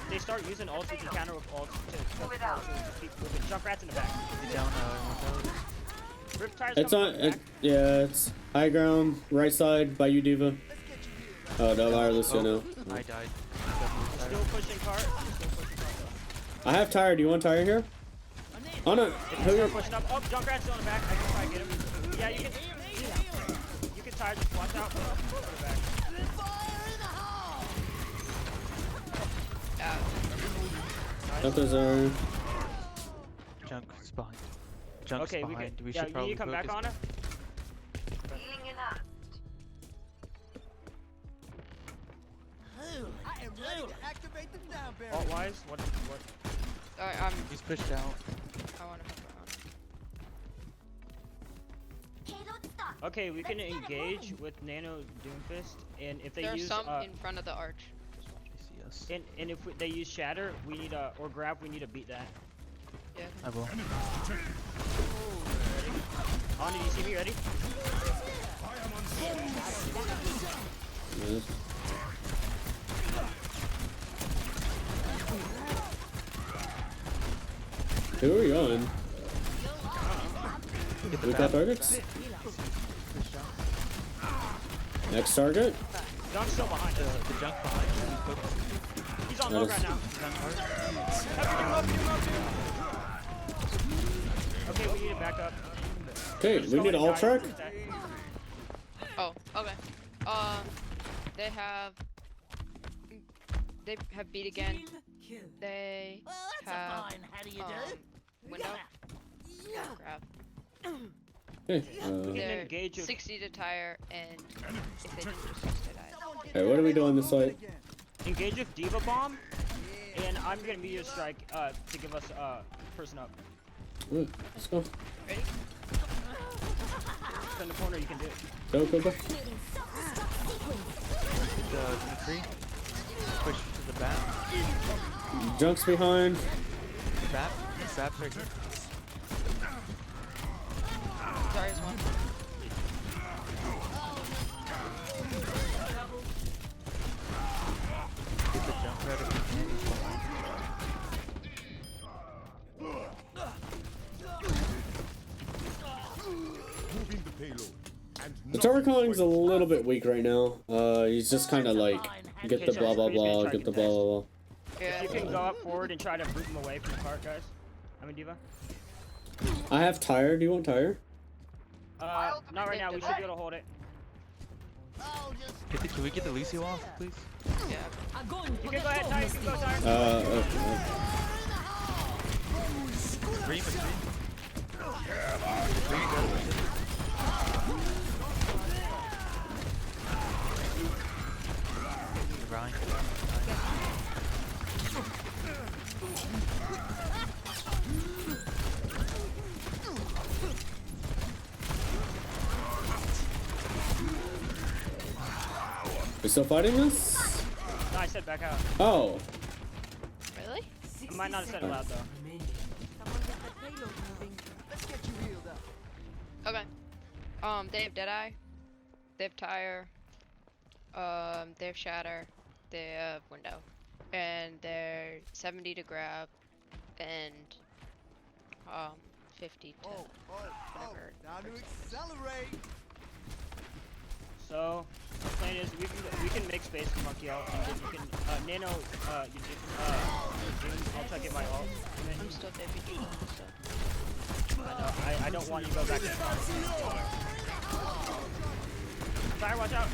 They start using ults, we can counter with ults to just keep moving. Junkrat's in the back. Get down. 1,000. Rip tires It's coming on. from the back. Yeah, it's high ground, right side by you, Diva. Oh, no, Lyra, Lucio now. I died. Still pushing cart. I have tire. Do you want tire here? Ana, If who you you? start pushing up, oh, Junkrat's still in the back. I can probably get him. Yeah, you can. You can tire, just watch out. Go to the back. Got those are. Junk's behind. Junk's Okay, we behind. can. We Yeah, should probably you come back focus. on it. I am ready to activate the down barrel. Alt wise, what? Alright, He's pushed out. I want to help her Okay, we can engage with Nano Doomfist, and if they There's use some in front of the arch. this. And if they use shatter, we need or grab, we need to beat that. Yeah. I will. On, did you see me? Ready? Yes. Who are you on? We got targets? Next target? Junk's still behind us. The junk behind you. He's on low right now. Okay, we need to back up. Okay, we need all track. Oh, okay. They have beat again. Kill. They have window. Grab. Okay, They're engage with- 60 to tire, and if they do just 60 to die. okay, what are we doing this fight? Engage with Diva Bomb, and I'm gonna meteor strike to give us person up. Ooh, let's go. Ready? In the corner, you can do it. Go, go, go. The McCree. Push to the back. Junk's behind. Bap. Bap's right here. Sorry, one. Get the jump right up in Moving the payload. And The tower calling's a little bit weak right now. He's just kind of like, get the blah blah blah, get the blah blah blah. Yeah. You can go up forward and try to boot him away from the cart, guys. I mean, Diva. I have tire. Do you want tire? Not right now. We should be able to hold it. Can we get the Lucio off, please? Yeah. You can go ahead, Tire. You can go, Tire. Okay. McCree, McCree. Ryan. We still fighting this? No, I said back out. Oh. Really? I might not have said it loud though. Remaining. Okay. They have Deadeye. They have Tire. They have Shatter. They have Window. And they're 70 to grab. And 50 to whatever. Now to accelerate. So, the plan is we can make space for Monkey out, and then you can Nano. I'll try to get my ult. I'm still baby. I know. I don't want you to go back in. Fire, watch out.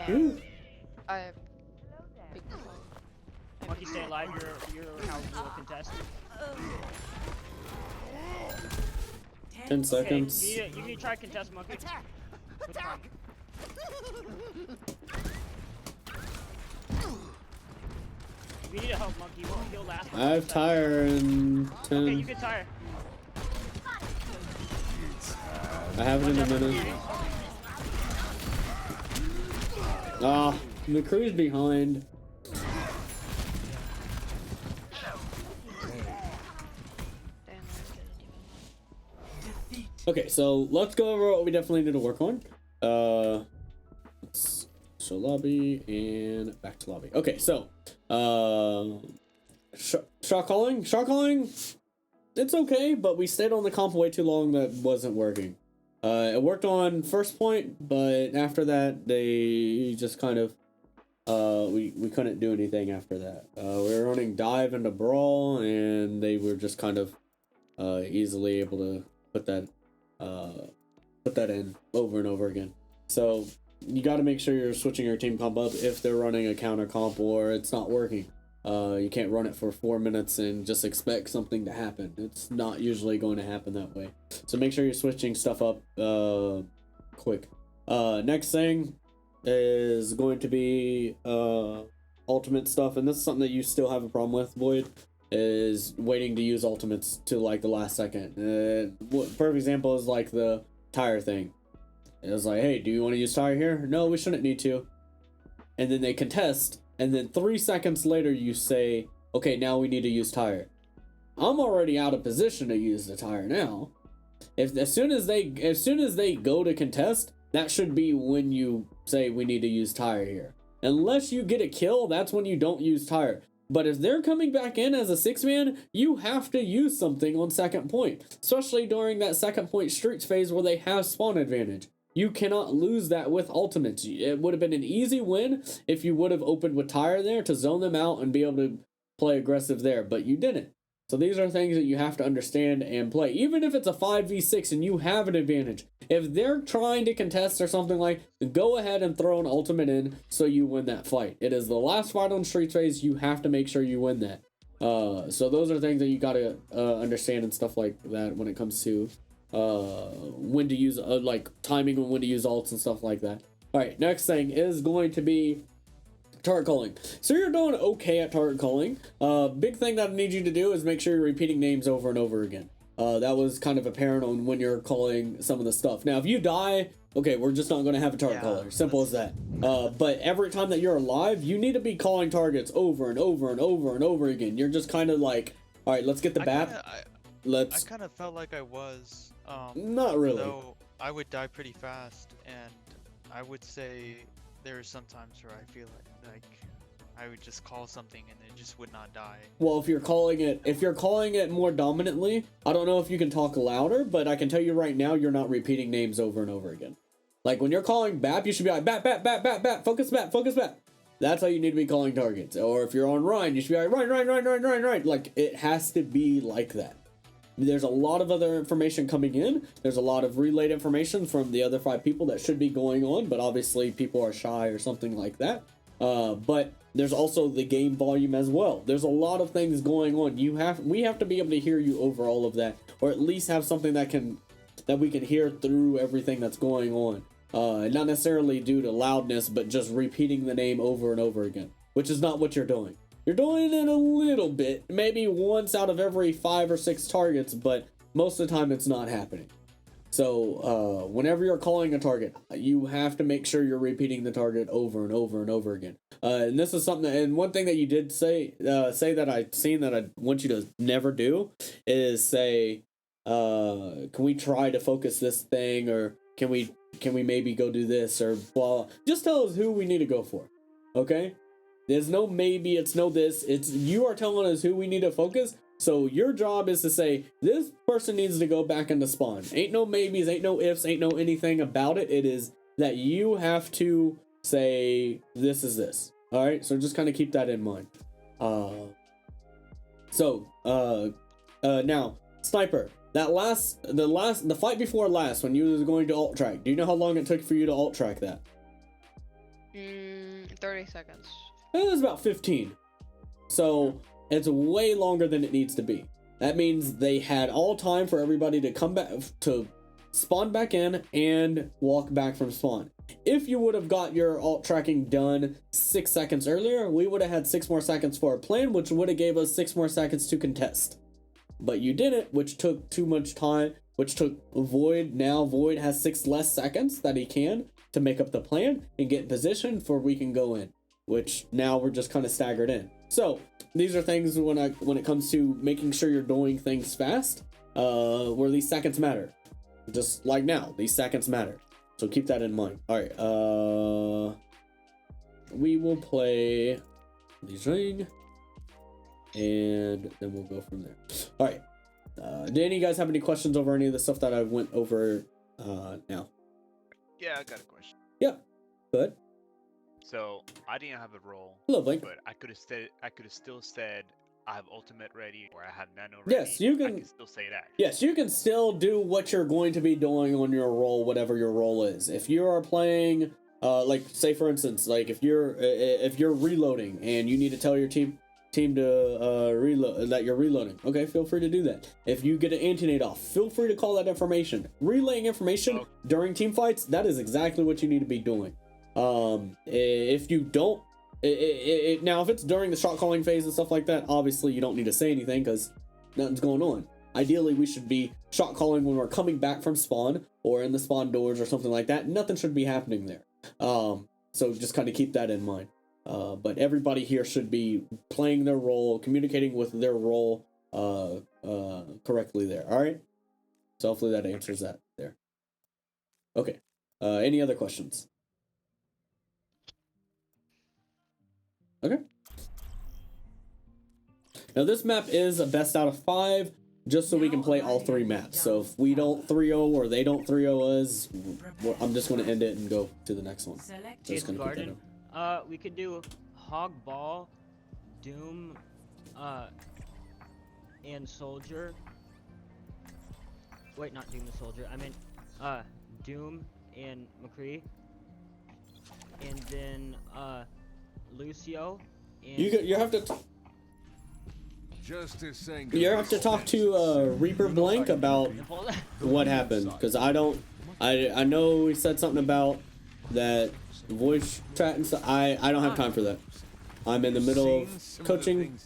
Damn. I have big Monkey, stay alive. You're how we will contest. 10 seconds. Okay, you need to try to contest Monkey. Attack! We need to help Monkey. He'll last. I have tire in 10. Okay, you can tire. I have it in a minute. Ah, McCree's behind. Okay, so let's go over what we definitely need to work on. Let's show lobby and back to lobby. Okay, so shot calling, it's okay, but we stayed on the comp way too long. That wasn't working. It worked on first point, but after that they just kind of we couldn't do anything after that. We were running dive into brawl, and they were just kind of easily able to put that in over and over again. So you got to make sure you're switching your team comp up if they're running a counter comp or it's not working. You can't run it for 4 minutes and just expect something to happen. It's not usually going to happen that way. So make sure you're switching stuff up quick. Next thing is going to be ultimate stuff, and this is something that you still have a problem with, Void, is waiting to use ultimates to like the last second. Perfect example is like the tire thing. It was like, hey, do you want to use tire here? No, we shouldn't need to. And then they contest, and then 3 seconds later you say, okay, now we need to use tire. I'm already out of position to use the tire now. As soon as they go to contest, that should be when you say we need to use tire here. Unless you get a kill, that's when you don't use tire. But if they're coming back in as a 6-man, you have to use something on second point, especially during that second point streaks phase where they have spawn advantage. You cannot lose that with ultimates. It would have been an easy win if you would have opened with tire there to zone them out and be able to play aggressive there, but you didn't. So these are things that you have to understand and play. Even if it's a 5v6 and you have an advantage, if they're trying to contest or something like, go ahead and throw an ultimate in so you win that fight. It is the last fight on street phase. You have to make sure you win that. So those are things that you gotta understand and stuff like that when it comes to when to use like timing and when to use ults and stuff like that. All right, next thing is going to be target calling. So you're doing okay at target calling. Big thing that I need you to do is make sure you're repeating names over and over again. That was kind of apparent on when you're calling some of the stuff. Now, if you die, okay, we're just not going to have a target caller. Simple as that. But every time that you're alive, you need to be calling targets over and over and over and over again. You're just kind of like, all right, let's get the bat. I kind of felt like I was. Not really. Though I would die pretty fast, and I would say there are some times where I feel like I would just call something and it just would not die. Well, if you're calling it more dominantly, I don't know if you can talk louder, but I can tell you right now, you're not repeating names over and over again. Like when you're calling BAP, you should be like BAP, BAP, BAP, BAP, BAP, focus BAP, focus BAP. That's how you need to be calling targets. Or if you're on Ryan, you should be like Ryan. Like it has to be like that. There's a lot of other information coming in. There's a lot of relayed information from the other 5 people that should be going on, but obviously people are shy or something like that. But there's also the game volume as well. There's a lot of things going on. We have to be able to hear you over all of that, or at least have something that we can hear through everything that's going on. Not necessarily due to loudness, but just repeating the name over and over again, which is not what you're doing. You're doing it a little bit, maybe once out of every 5 or 6 targets, but most of the time it's not happening. So whenever you're calling a target, you have to make sure you're repeating the target over and over and over again. And this is something, and one thing that you did say that I've seen that I want you to never do is say, can we try to focus this thing, or can we maybe go do this, or blah. Just tell us who we need to go for, okay? There's no maybe, it's no this, it's you are telling us who we need to focus. So your job is to say, this person needs to go back into spawn. Ain't no maybes, ain't no ifs, ain't no anything about it. It is that you have to say, this is this. All right, so just kind of keep that in mind. Now, Sniper, the fight before last, when you was going to alt track, do you know how long it took for you to alt track that? 30 seconds. It was about 15. So it's way longer than it needs to be. That means they had all time for everybody to come back, to spawn back in and walk back from spawn. If you would have got your alt tracking done 6 seconds earlier, we would have had 6 more seconds for our plan, which would have gave us 6 more seconds to contest. But you didn't, which took too much time, which took Void. Now Void has 6 less seconds that he can to make up the plan and get in position for we can go in, which now we're just kind of staggered in. So these are things when it comes to making sure you're doing things fast, where these seconds matter. Just like now, these seconds matter. So keep that in mind. All right, we will play Li Jing, and then we'll go from there. All right. Do any of you guys have any questions over any of the stuff that I went over now? Yeah, I got a question. Yeah. Good. So I didn't have a role. Hello, Blake. But I could have still said I have ultimate ready or I have nano ready. Yes, you can. I can still say that. Yes, you can still do what you're going to be doing on your role, whatever your role is. If you are playing, like say for instance, like if you're reloading and you need to tell your team to reload that you're reloading, okay, feel free to do that. If you get an anti-nade off, feel free to call that information. Relaying information during team fights, that is exactly what you need to be doing. If you don't, now if it's during the shot calling phase and stuff like that, obviously you don't need to say anything because nothing's going on. Ideally, we should be shot calling when we're coming back from spawn or in the spawn doors or something like that. Nothing should be happening there. So just kind of keep that in mind. But everybody here should be playing their role, communicating with their role correctly there. All right. So hopefully that answers that there. Okay. Any other questions? Okay. Now this map is a best out of 5, just so we can play all 3 maps. So if we don't 3-0 or they don't 3-0 us, I'm just going to end it and go to the next one. Jade Garden. We could do Hog Ball, Doom, and Soldier. Wait, not Doom and Soldier. I meant Doom and McCree. And then Lucio. And You have to. Justice saying You have to talk to Reaper Blank about what happened, because I don't. I know he said something about that voice chat and stuff. I don't have time for that. I'm in the middle of coaching,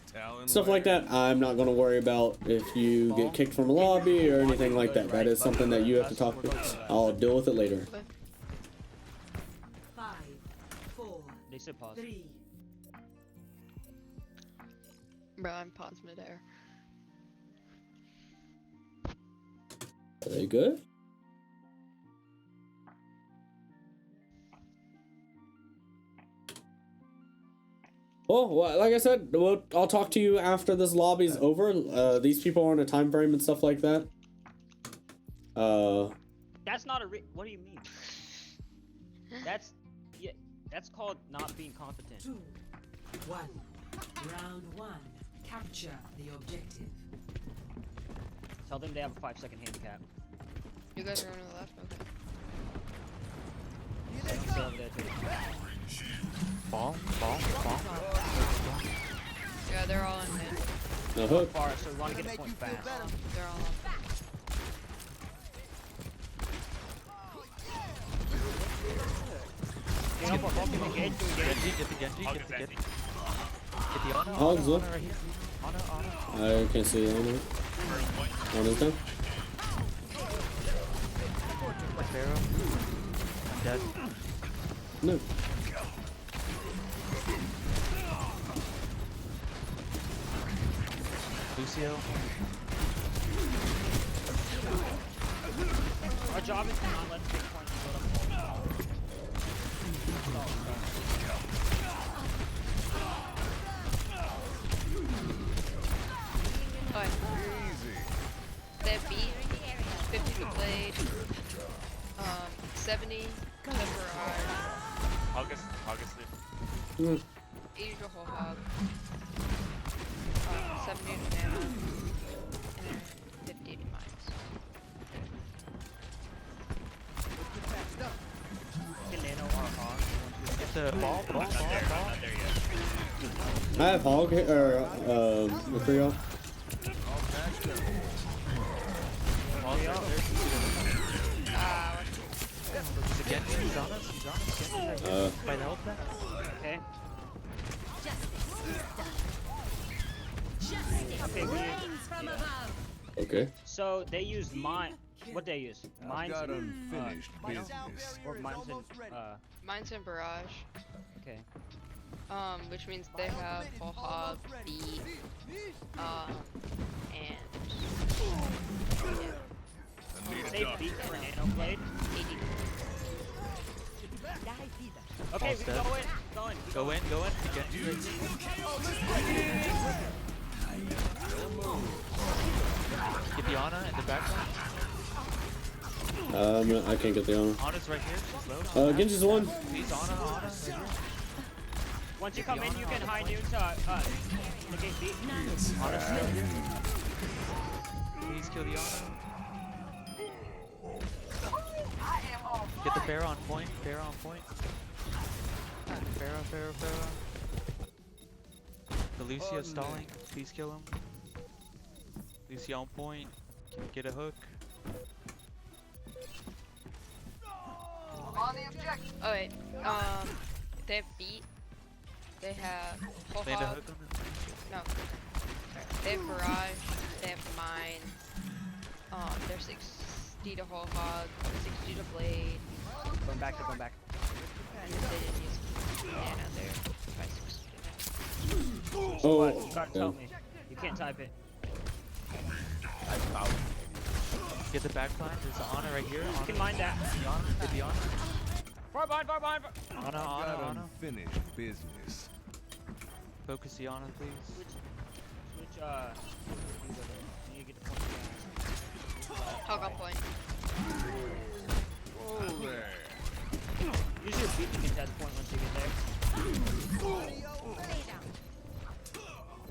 stuff like that. I'm not going to worry about if you get kicked from a lobby or anything like that. That is something that you have to talk to. I'll deal with it later. 5, 4, They said pause. 3. Bro, I'm paused midair. Are they good? Well, like I said, I'll talk to you after this lobby's over. These people are on a time frame and stuff like that. That's not a what do you mean? That's called not being competent. 2, 1. Round 1. Capture the objective. Tell them they have a 5-second handicap. You guys are on the left? Okay. I'm still over there too. Ball. Yeah, they're all in mid. No hook. Far, so we want to get a point fast. They're all up. Get Get the Genji. Get the Ana. Hogs up. Right here. Ana. I can't see it on it. On his down. Pharaoh. I'm dead. No. Lucio. Our job is to not let them take points and go up. Alright. They beat 50 to blade. 70 to barrage. August. 80 to whole hog. 70 to nano. And 50 to mines. Can nano our hog. Get the ball. Not there yet. I have Hog or Material. He's on us. By the help back. Okay. Okay. So they use mine. What they use? Mines got and unfinished business. or mines and Mines and barrage. okay. Which means they have full hog, beat, and Say beat for nano blade. 80. Okay, we dead. go in. Go in. Genji right here. Get the Ana in the background. I can't get the honor. Ana's right here. She's low. Genji's one. Please, Ana right here. Once you come in, you can high noon to negate beat. Ana's still here. Please kill the Ana. Get the Pharaoh on point. Pharaoh. The Lucio stalling. Please kill him. Lucio on point. Get a hook. Oh wait, they have beat. They have full Land a hog. hook on him. No, sorry. They have barrage. They have mine. They're 60 to whole hog, 60 to blade. Going back. And they didn't use Nano there. 569. Oh, What? You gotta yeah. tell me. You can't type it. Get the back line. There's an Ana right here. You can mind that. Get the Ana. Far behind, far behind. Ana, Ana. Unfinished business. Focus the Ana, please. Switch, you need to get the point. Hog on point. Whoa there. Use your beat to contest point once you get there.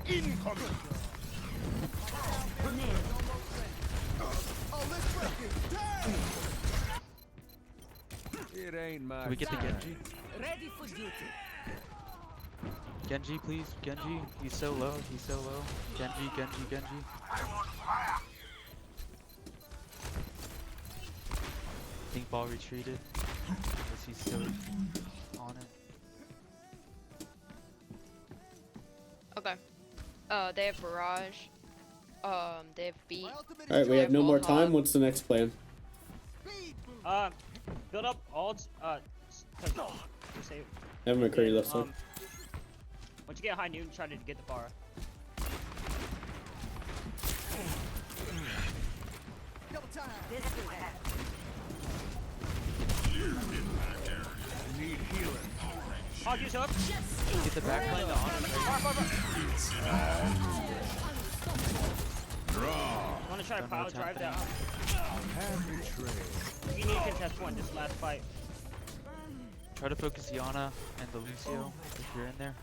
Incoming. It ain't my Can we get the Genji? Ready for duty. Genji, please. Genji. He's so low. He's so low. Genji, Genji, Genji. Pink ball retreated. Unless he's still on it. Okay. They have barrage. They have beat. All right, we have no more time. What's the next plan? Build up alts. Say, Have McCurry left side. once you get high noon, try to get the bar. need healing. Hog, use hook. Get the back line to Ana. Draw. I want to try to Don't know pile what's drive that. Have betrayed. You need to contest point this last fight. Try to focus the Ana and the Lucio if you're in there.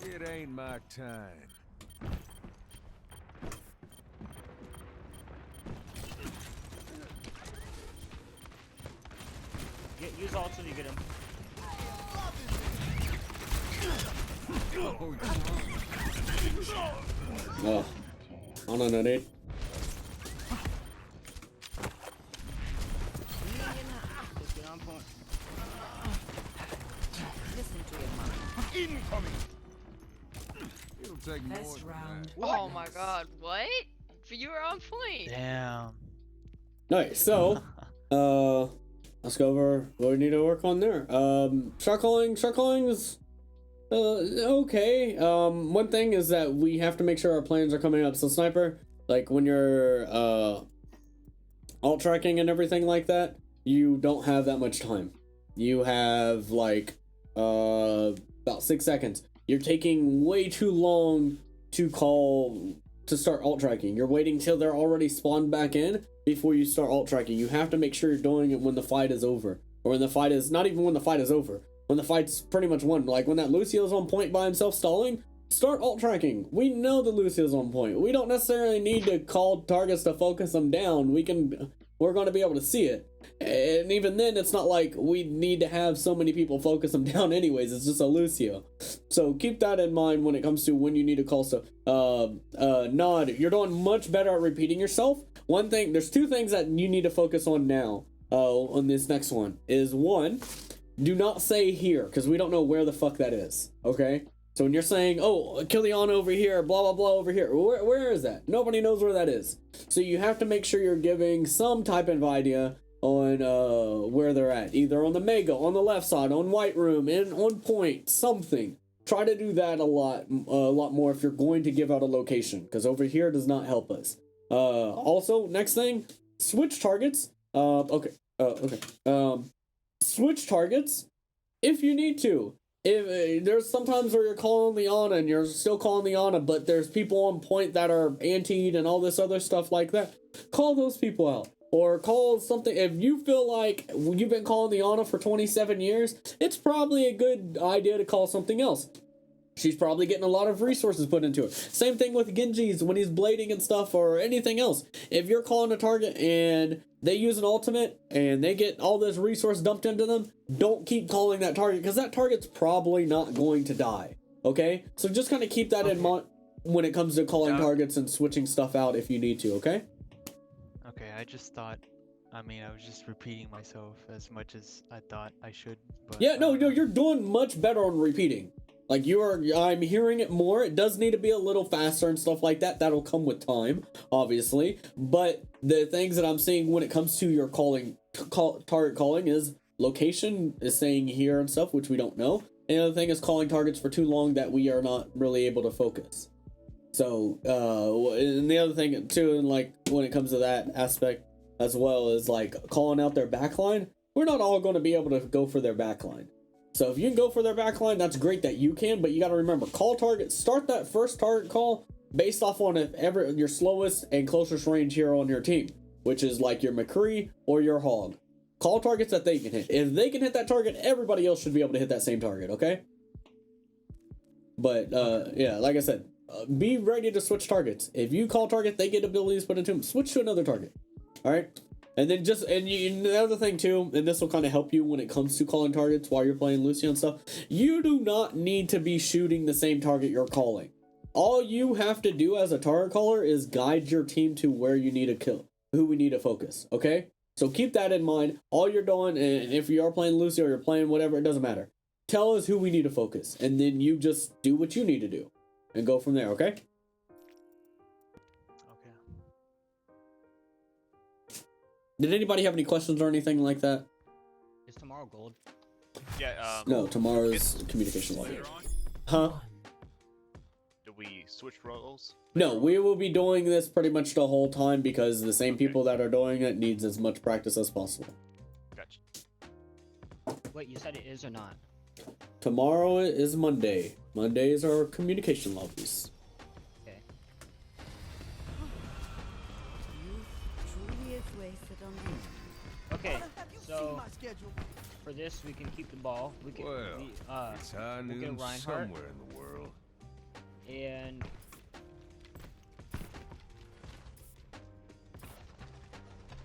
It ain't my time. Use ults when you get him. Oh, on a nade. Just get on point. Incoming. It'll take more Best than round. that. Oh my god, what? You were on point. Damn. Nice. So, let's go over what we need to work on there. Shot calling is okay. One thing is that we have to make sure our plans are coming up. So sniper, like when you're alt tracking and everything like that, you don't have that much time. You have like about 6 seconds. You're taking way too long to start alt tracking. You're waiting till they're already spawned back in before you start alt tracking. You have to make sure you're doing it when the fight is over, or when the fight is not even when the fight is over. When the fight's pretty much won. Like when that Lucio's on point by himself stalling, start alt tracking. We know the Lucio's on point. We don't necessarily need to call targets to focus them down. We're going to be able to see it. And even then, it's not like we need to have so many people focus them down anyways. It's just a Lucio. So keep that in mind when it comes to when you need to call stuff. Nod, you're doing much better at repeating yourself. One thing, there's two things that you need to focus on now. On this next one is one, do not say here, because we don't know where the fuck that is. Okay? So when you're saying, oh, kill the Ana over here, blah, blah, blah over here, where is that? Nobody knows where that is. So you have to make sure you're giving some type of idea on where they're at. Either on the Mega, on the left side, on White Room, and on point, something. Try to do that a lot more if you're going to give out a location, because over here does not help us. Also, next thing, switch targets. Switch targets if you need to. If there's sometimes where you're calling the Ana and you're still calling the Ana, but there's people on point that are antied and all this other stuff like that. Call those people out. Or call something. If you feel like you've been calling the Ana for 27 years, it's probably a good idea to call something else. She's probably getting a lot of resources put into it. Same thing with Genji's when he's blading and stuff or anything else. If you're calling a target and they use an ultimate and they get all this resource dumped into them, don't keep calling that target because that target's probably not going to die. Okay? So just kind of keep that in mind when it comes to calling targets and switching stuff out if you need to, okay? Okay, I just thought, I was just repeating myself as much as I thought I should. But, Yeah, no, you're doing much better on repeating. Like I'm hearing it more. It does need to be a little faster and stuff like that. That'll come with time, obviously. But the things that I'm seeing when it comes to your calling target calling is location is saying here and stuff, which we don't know. And the other thing is calling targets for too long that we are not really able to focus. So, and the other thing too, and like when it comes to that aspect as well, is like calling out their backline. We're not all going to be able to go for their backline. So if you can go for their backline, that's great that you can, but you got to remember, call targets, start that first target call based off on your slowest and closest range hero on your team, which is like your McCree or your Hog. Call targets that they can hit. If they can hit that target, everybody else should be able to hit that same target, okay? But, yeah, like I said, be ready to switch targets. If you call target, they get abilities put into them, switch to another target, all right? And then the other thing too, and this will kind of help you when it comes to calling targets while you're playing Lucio and stuff, you do not need to be shooting the same target you're calling. All you have to do as a target caller is guide your team to where you need to kill, who we need to focus, okay? So keep that in mind. All you're doing, and if you are playing Lucio or you're playing whatever, it doesn't matter. Tell us who we need to focus, and then you just do what you need to do, and go from there, okay? Did anybody have any questions or anything like that? Is tomorrow gold? Yeah. No, tomorrow's communication log. Huh? Do we switch roles? No, we will be doing this pretty much the whole time because the same people that are doing it needs as much practice as possible. Gotcha. Wait, you said it is or not? Tomorrow is Monday. Mondays are communication lobbies. Okay. Okay, so for this we can keep the ball. We can It's high we'll get noon Reinhardt somewhere in the world. and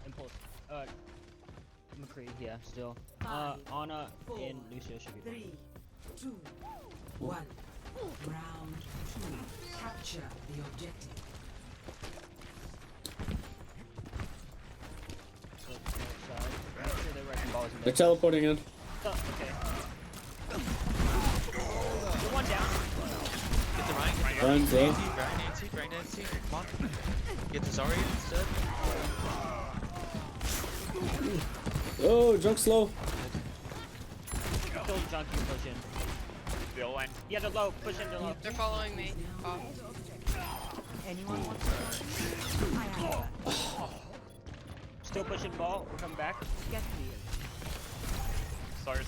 Mpulse. McCree, yeah, still. Ana and Lucio should be 3, 2, 1. Round 2. Capture the objective. So, outside. Make sure they're wrecking balls in They're there. teleporting in. Oh, okay. The one down. Get the Ryan. Ryan's low. Ryan Nancy, come on. Get the Zarya instead. Oh, junk slow. Kill the junkie, push in. Still line. Yeah, they're low. Push in, they're low. They're following me. Oh. Anyone want to? Still pushing ball. We're coming back. Get me. Sorry.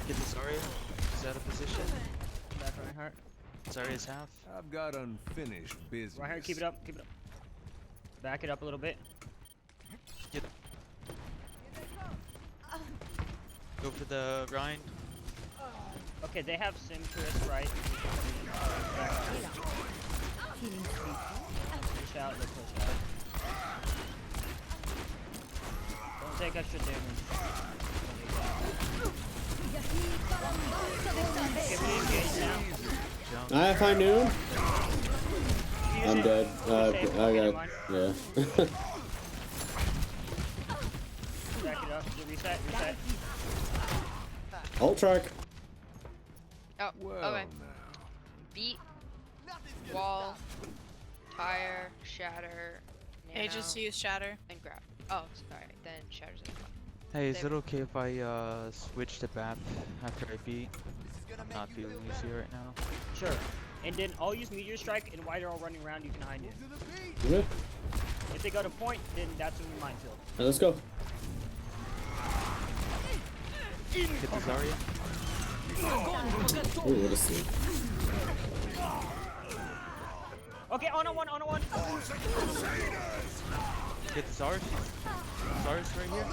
Get the Zarya. Is out of position. Back Reinhardt. Zarya's half. I've got unfinished business. Reinhardt, keep it up. Keep it up. Back it up a little bit. Get. Go for the Ryan. Okay, they have Sim to us, right? Push out, let's push out. Don't take extra damage. Give me engage now. I have high noon. Use I'm it. dead. Okay, I never got. mind. Yeah. Back it up. Reset, reset. Ult track. Oh, Well, okay. now. Beat, wall, tire, shatter, nano, They just use shatter. and grab. Oh, sorry. Then shatters and grab. Hey, is it okay if I switch to BAP after I beat? Not feeling easy right now. Sure. And then I'll use Meteor Strike, and while they're all running around, you can hide in. Okay. If they go to point, then that's when you minefield. Now let's go. Get the Zarya. Oh, what a sleep. Okay, on a one, on a one. Get the Zarya. Zarya's right here.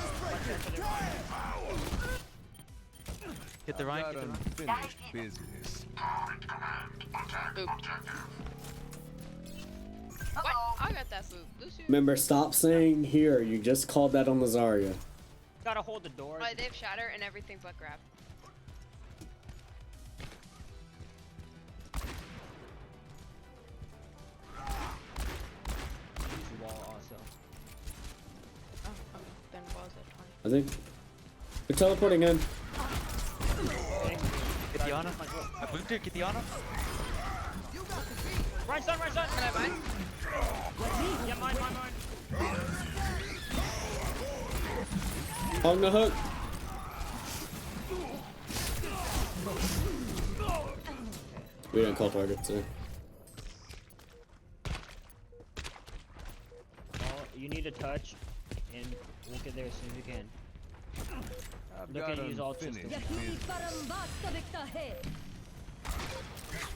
Get the Ryan. I've Get got the Ryan. unfinished business. Boop. What? I got that boop. Lucy. Remember, stop saying here. You just called that on the Zarya. Gotta hold the door. They have shatter and everything but grab. Use the wall also. Oh, okay. Then walls at 20. I think they're teleporting in. Okay. Get the Ana. I moved her. Get the Ana. Run, son, run, son. Can I mine? Yeah, mine, mine, mine. Hog the hook. We didn't call targets there. You need a touch, and we'll get there as soon as we can. Look got at use all systems.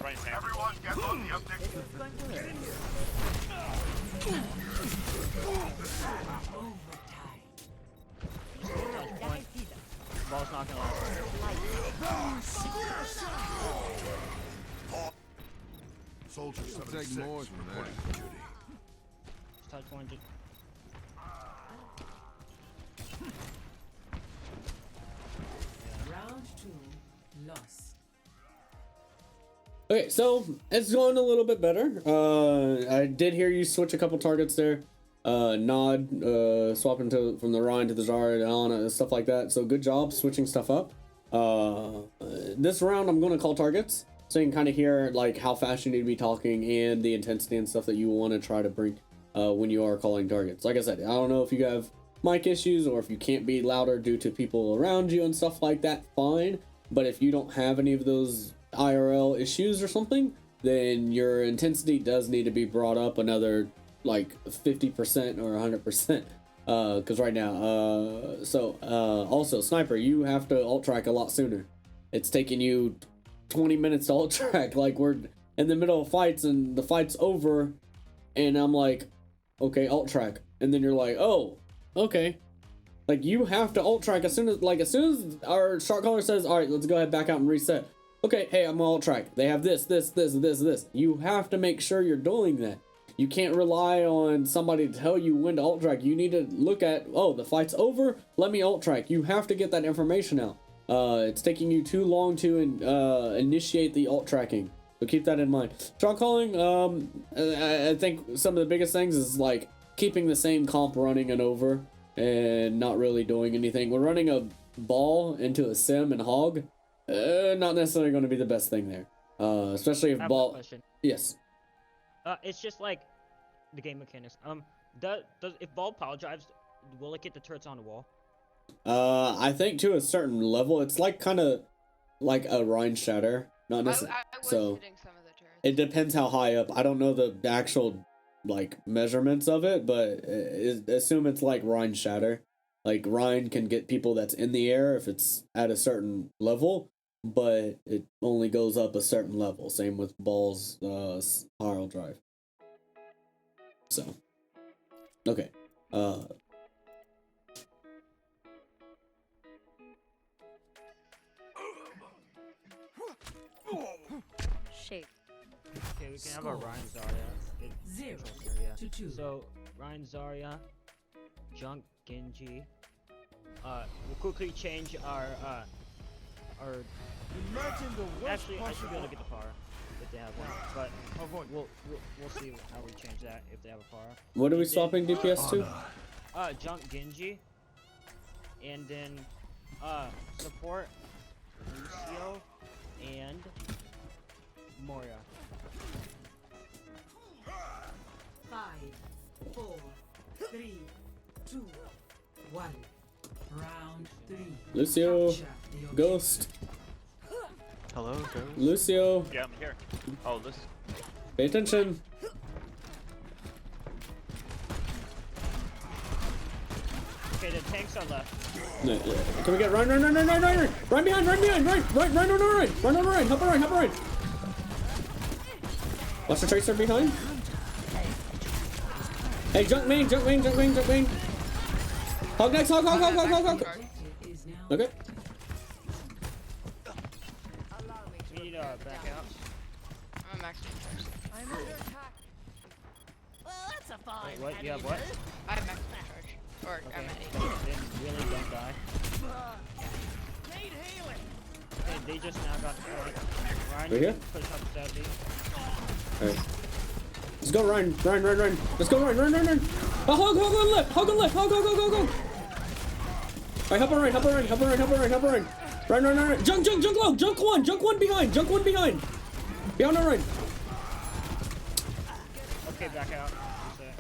Right hand. Everyone get on the objective. Ball's not gonna last. Soldiers Take more than that. Just touch one. Round 2 lost. Okay, so it's going a little bit better. I did hear you switch a couple targets there. Nod, swapping from the Rhine to the Zarya, Ana, stuff like that. So good job switching stuff up. This round I'm going to call targets, so you can kind of hear like how fast you need to be talking and the intensity and stuff that you want to try to bring when you are calling targets. Like I said, I don't know if you have mic issues or if you can't be louder due to people around you and stuff like that, fine. But if you don't have any of those IRL issues or something, then your intensity does need to be brought up another like 50% or 100%, because right now also sniper, you have to alt track a lot sooner. It's taking you 20 minutes to alt track. Like we're in the middle of fights and the fight's over and I'm like, okay, alt track, and then you're like, oh, okay. Like you have to alt track as soon as our shot caller says, all right, let's go ahead, back out and reset. Okay, hey, I'm alt track. They have this. You have to make sure you're doing that. You can't rely on somebody to tell you when to alt track. You need to look at, oh, the fight's over, let me alt track. You have to get that information out. It's taking you too long to initiate the alt tracking. So keep that in mind. Shot calling, I think some of the biggest things is like keeping the same comp running and over and not really doing anything. We're running a ball into a sim and hog. Not necessarily going to be the best thing there. Especially if ball. Question. Yes. It's just like the game mechanics. Does if ball power drives, will it get the turrets on the wall? I think to a certain level, it's like kind of like a Rhine shatter, not necessarily. I was So hitting some of the turrets. it depends how high up. I don't know the actual like measurements of it, but assume it's like Rhine shatter. Like Rhine can get people that's in the air if it's at a certain level, but it only goes up a certain level. Same with Ball's spiral drive. So, okay. Shake. Okay, we can have a Ryan Zarya. 0 to 2. So Ryan Zarya, Junk Genji. We'll quickly change our. Imagine the worst Actually, I should be able to possible. get the power if they have one, but we'll see how we change that if they have a power. What are we And then, swapping DPS to? Junk Genji, and then support Lucio and Moria. 5, 4, 3, 2, 1. Round 3. Lucio, Capture the objective. Ghost, Hello, Ghost. Lucio, Yeah, I'm here. Oh, this. pay attention. Okay, the tanks are left. No, yeah. Can we get run behind, run on the right, help her right. Watch the tracer behind. Hey, junk main. Hog next, hog. Is now Okay. We need back out. I'm maximum charge. I'm under attack. Well, that's a fine. Wait, what? You have what? I have maximum charge. Or Okay. I'm at 8. Then really don't die. Need healing. Okay, they just now got the point. Ryan, Right you here? can push up steady. Alright. Let's go, Ryan. Let's go, Ryan. Oh, hog on left. Go. Alright, help her right. Run. Junk low. Junk one behind. Beyond the Ryan. Okay, back out. Reset.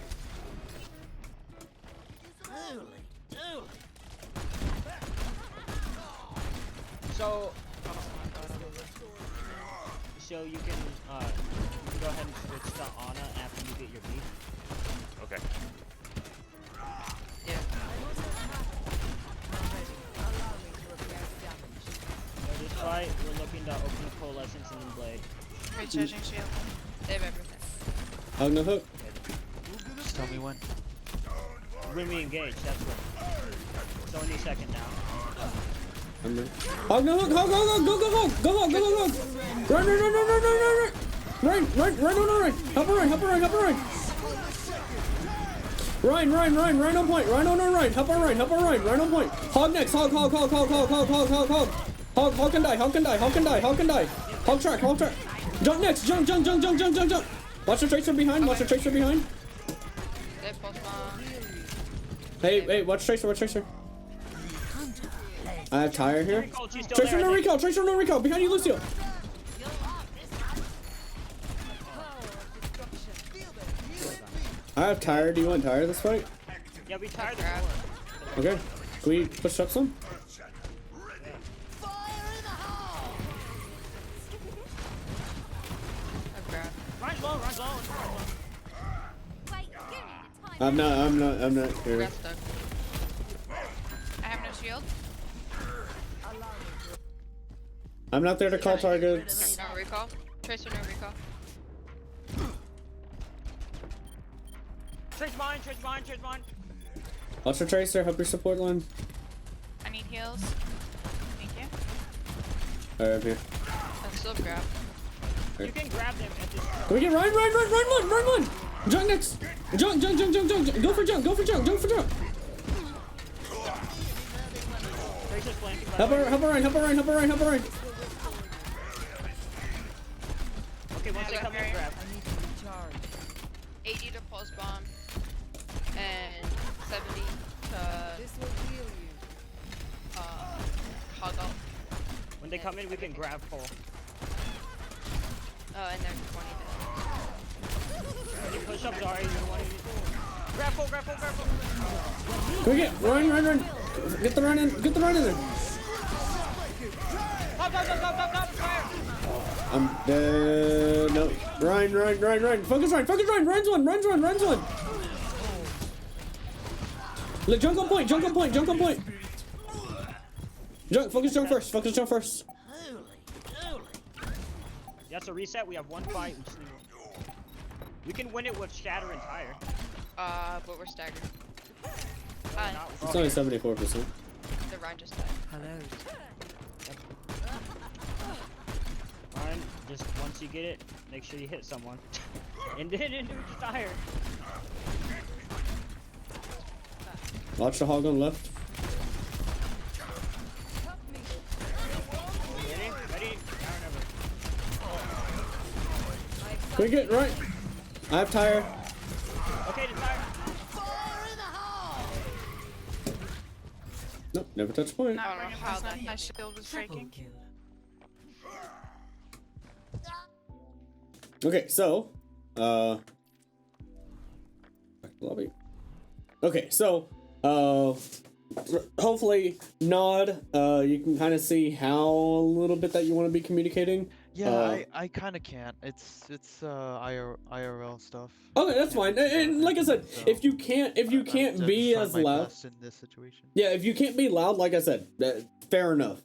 So you can go ahead and switch to Ana after you get your beat. Okay. Yeah. So this fight, we're looking to open the Coalescence and then Blade. Recharging shield. They have everything. Hug no hook. Just tell me when. When we engage, that's what. So any second now. I'm ready. Hug no hook. Hug, hug, hug. Go, go, hug. Go, hug, go, go, hug. Run, run, run, run, run, run, run, run. Run, run, run, run, run. Help her run, help her run, help her run. Ryan, Ryan, Ryan, Ryan on point. Ryan on Ryan. Help her run, help her run. Ryan on point. Hog next. Hog, hog, hog, hog, hog, hog, hog, hog, hog. Hog, hog can die, hog can die, hog can die, hog can die. Hog track, hog track. Jump next. Jump, jump, jump, jump, jump, jump, jump. Watch the tracer behind. Watch the tracer behind. They have pulse bomb. Hey, hey, watch tracer, watch tracer. I have tire here. Tracer no recall, tracer no recall. Behind you, Lucio. I have tire. Do you want tire this fight? Yeah, we tired the Grab. floor. Okay. Can we push up some? I've grabbed. Run low, run low. I'm not here. Grab stuck. I have no shield. I'm not there to call targets. No recall. Tracer, no recall. Trace mine, trace mine, trace mine. Watch the tracer. Help your support line. I need heals. Thank you. Alright, up here. I'm still grab. You can grab them at this. Can we get Ryan, Ryan, run, run, run, run, run! Jump next! Jump, jump, jump, jump, jump, jump. Go for jump, go for jump, jump for jump! Tracer's flanking. Help her, help her Ryan, help her Ryan, help her Ryan, help her Ryan. Okay, once they come in, grab. 80 to pulse bomb. And 70 to hog up. When they come in, we can grab full. And they're 20 When you push up, Zari, you don't want to use grab full, grab full, grab full. Can we get Ryan, Ryan, Ryan? Get the run in, get the run in there. Stop, fire! I'm dead. No. Ryan, Ryan, Ryan, Ryan. Focus Ryan, focus Ryan. Runs one, runs one, runs one. Let junk on point, junk on point, junk on point. Junk, focus junk first, focus junk first. Yeah, so reset, we have one fight. We can win it with shatter and tire. but we're staggered. It's only 74%. The Ryan just died. Hello. Ryan, just once you get it, make sure you hit someone. And then into your tire. Watch the hog on the left. Ready? Ready? Can we get right? I have tire. Okay, the tire. Nope, never touch point. Not I don't know bringing how this that up. My shield was breaking. kill. Okay, so, back to lobby. Okay, so, hopefully, Nod, you can kind of see how a little bit that you want to be communicating. Yeah, I kind of can't. It's IRL stuff. Okay, that's fine. And like I said, if you can't I'm be trying as my loud, best in this situation. yeah, if you can't be loud, like I said, fair enough.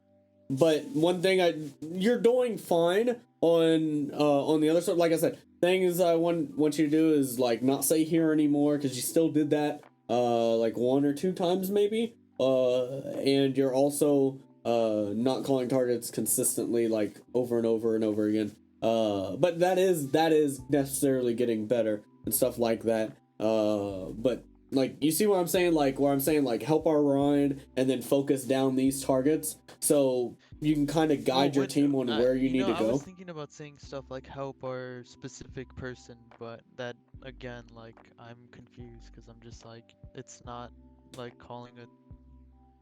But one thing you're doing fine on the other side. Like I said, things I want you to do is like not say here anymore, because you still did that like 1 or 2 times maybe. And you're also not calling targets consistently, like over and over and over again. But that is necessarily getting better and stuff like that. But like, you see what I'm saying? Like, where I'm saying like help our Ryan and then focus down these targets, so you can kind of guide your team on where you need to go. I was thinking about saying stuff like help our specific person, but that again, like, I'm confused because I'm just like, it's not like calling a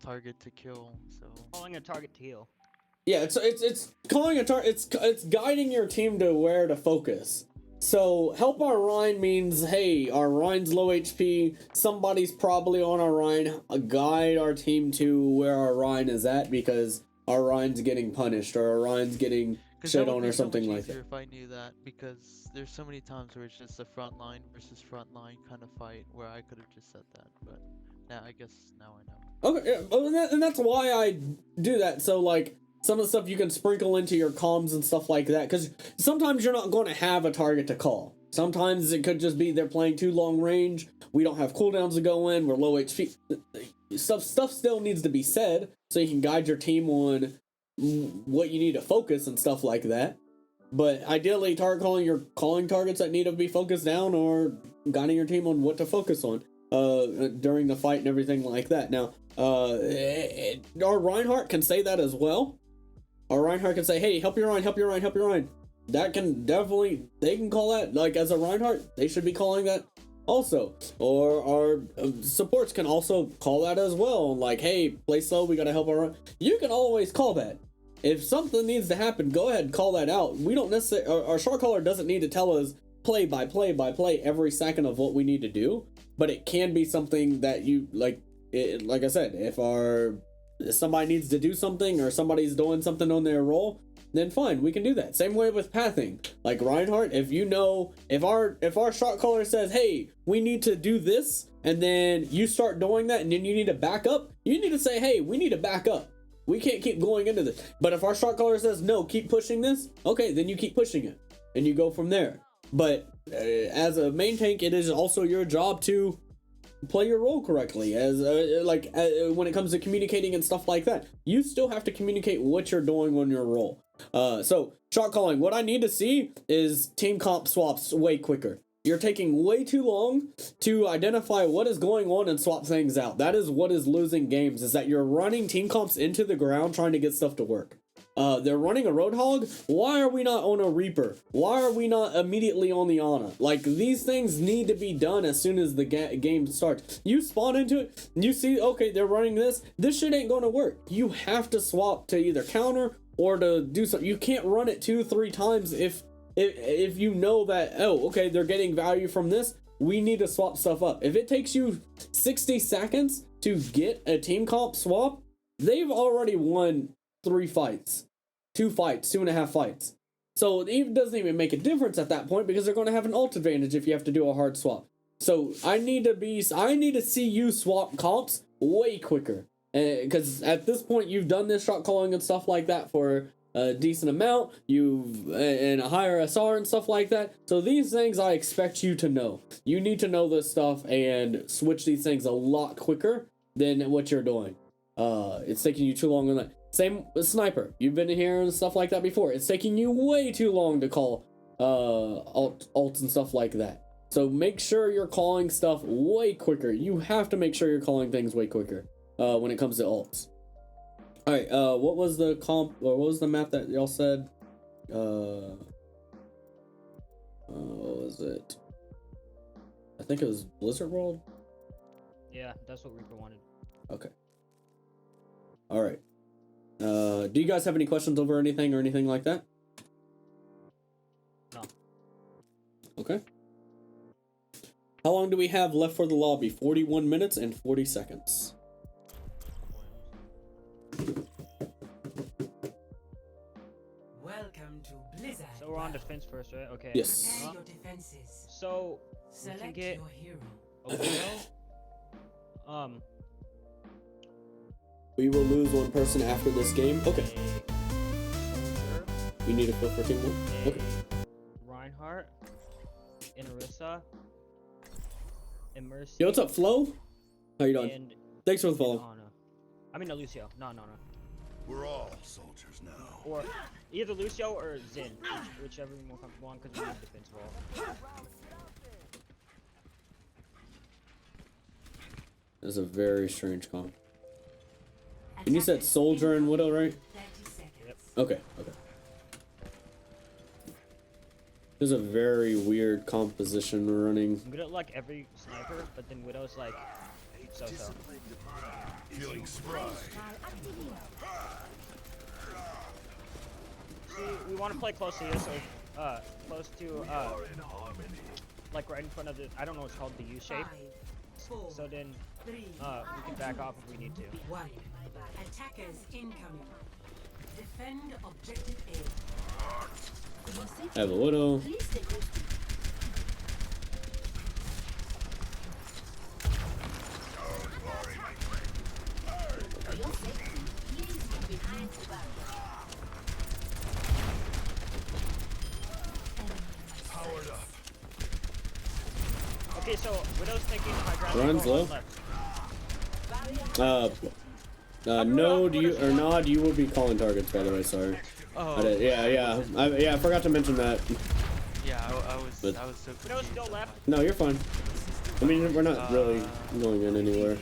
target to kill, so Calling a target to heal. Yeah, it's calling a target. It's guiding your team to where to focus. So help our Ryan means, hey, our Ryan's low HP. Somebody's probably on our Ryan. Guide our team to where our Ryan is at, because Orion's getting punished or Orion's getting 'Cause that shit would on be or so much something like easier that. if I knew that, because there's so many times where it's just a front line versus front line kind of fight where I could have just said that, but now I guess now I know. Okay, yeah, well, and that's why I do that. So like some of the stuff you can sprinkle into your comms and stuff like that, because sometimes you're not going to have a target to call. Sometimes it could just be they're playing too long range. We don't have cooldowns to go in. We're low HP. Stuff still needs to be said so you can guide your team on what you need to focus and stuff like that. But ideally, target calling, you're calling targets that need to be focused down or guiding your team on what to focus on during the fight and everything like that. Now, our Reinhardt can say that as well. Our Reinhardt can say, hey, help your Rein, help your Rein, help your Rein. That can definitely, they can call that, like as a Reinhardt, they should be calling that also. Or our supports can also call that as well. Like, hey, play slow, we gotta help our Rein. You can always call that. If something needs to happen, go ahead and call that out. We don't necessarily, our shot caller doesn't need to tell us play by play by play every second of what we need to do, but it can be something that you, like I said, if somebody needs to do something or somebody's doing something on their role, then fine, we can do that. Same way with pathing. Like Reinhardt, if you know, if our shot caller says, hey, we need to do this, and then you start doing that, and then you need to back up, you need to say, hey, we need to back up. We can't keep going into this. But if our shot caller says, no, keep pushing this, okay, then you keep pushing it, and you go from there. But as a main tank, it is also your job to play your role correctly. As when it comes to communicating and stuff like that, you still have to communicate what you're doing on your role. So shot calling, what I need to see is team comp swaps way quicker. You're taking way too long to identify what is going on and swap things out. That is what is losing games, is that you're running team comps into the ground trying to get stuff to work. They're running a Roadhog. Why are we not on a Reaper? Why are we not immediately on the Ana? Like, these things need to be done as soon as the game starts. You spawn into it, and you see, okay, they're running this. This shit ain't gonna work. You have to swap to either counter or to do something. You can't run it 2-3 times if you know that, oh, okay, they're getting value from this. We need to swap stuff up. If it takes you 60 seconds to get a team comp swap, they've already won 3 fights, 2 fights, 2.5 fights. So it doesn't even make a difference at that point because they're going to have an ult advantage if you have to do a hard swap. So I need to see you swap comps way quicker. Because at this point you've done this shot calling and stuff like that for a decent amount, and a higher SR and stuff like that. So these things I expect you to know. You need to know this stuff and switch these things a lot quicker than what you're doing. It's taking you too long on that. Same with sniper. You've been here and stuff like that before. It's taking you way too long to call ults and stuff like that. So make sure you're calling stuff way quicker. You have to make sure you're calling things way quicker when it comes to ults. All right, what was the what was the map that y'all said? What was it? I think it was Blizzard World. Yeah, that's what Reaper wanted. Okay. All right. Do you guys have any questions over anything or anything like that? No. Okay. How long do we have left for the lobby? 41 minutes and 40 seconds. Welcome to Blizzard. So we're on defense first, right? Okay. Yes. Prepare your defenses. So we can Select get your hero. a widow. We will lose one person after this game. Okay. Soldier, We need to fill for team one. Okay. Reinhardt, and Orisa, and Mercy. Yo, what's up, Flo? How you doing? And Thanks for the follow. Ana. I mean, no, Lucio. No. We're all soldiers now. Or either Lucio or Zin, whichever you're more comfortable on, because we need defense wall. That's a very strange comp. And you said Soldier and Widow, right? 30 seconds. Yep. Okay. There's a very weird composition we're running. I'm good at like every sniper, but then Widow's like so-so. Feeling spry. See, we want to play close to you, so close to like right in front of the, I don't know what's called, the U shape. 5, 4, So then 3, we can back off if we need to. 1. Attackers incoming. Defend objective A. I have a widow. Okay, so Widow's taking high ground. Runs Go on low. left. Node, you or Nod, you will be calling targets. By the way, sorry. Oh. I did, yeah. I forgot to mention that. Yeah, I was so Widow's confused. still left. No, you're fine. I mean, we're not really going in anywhere.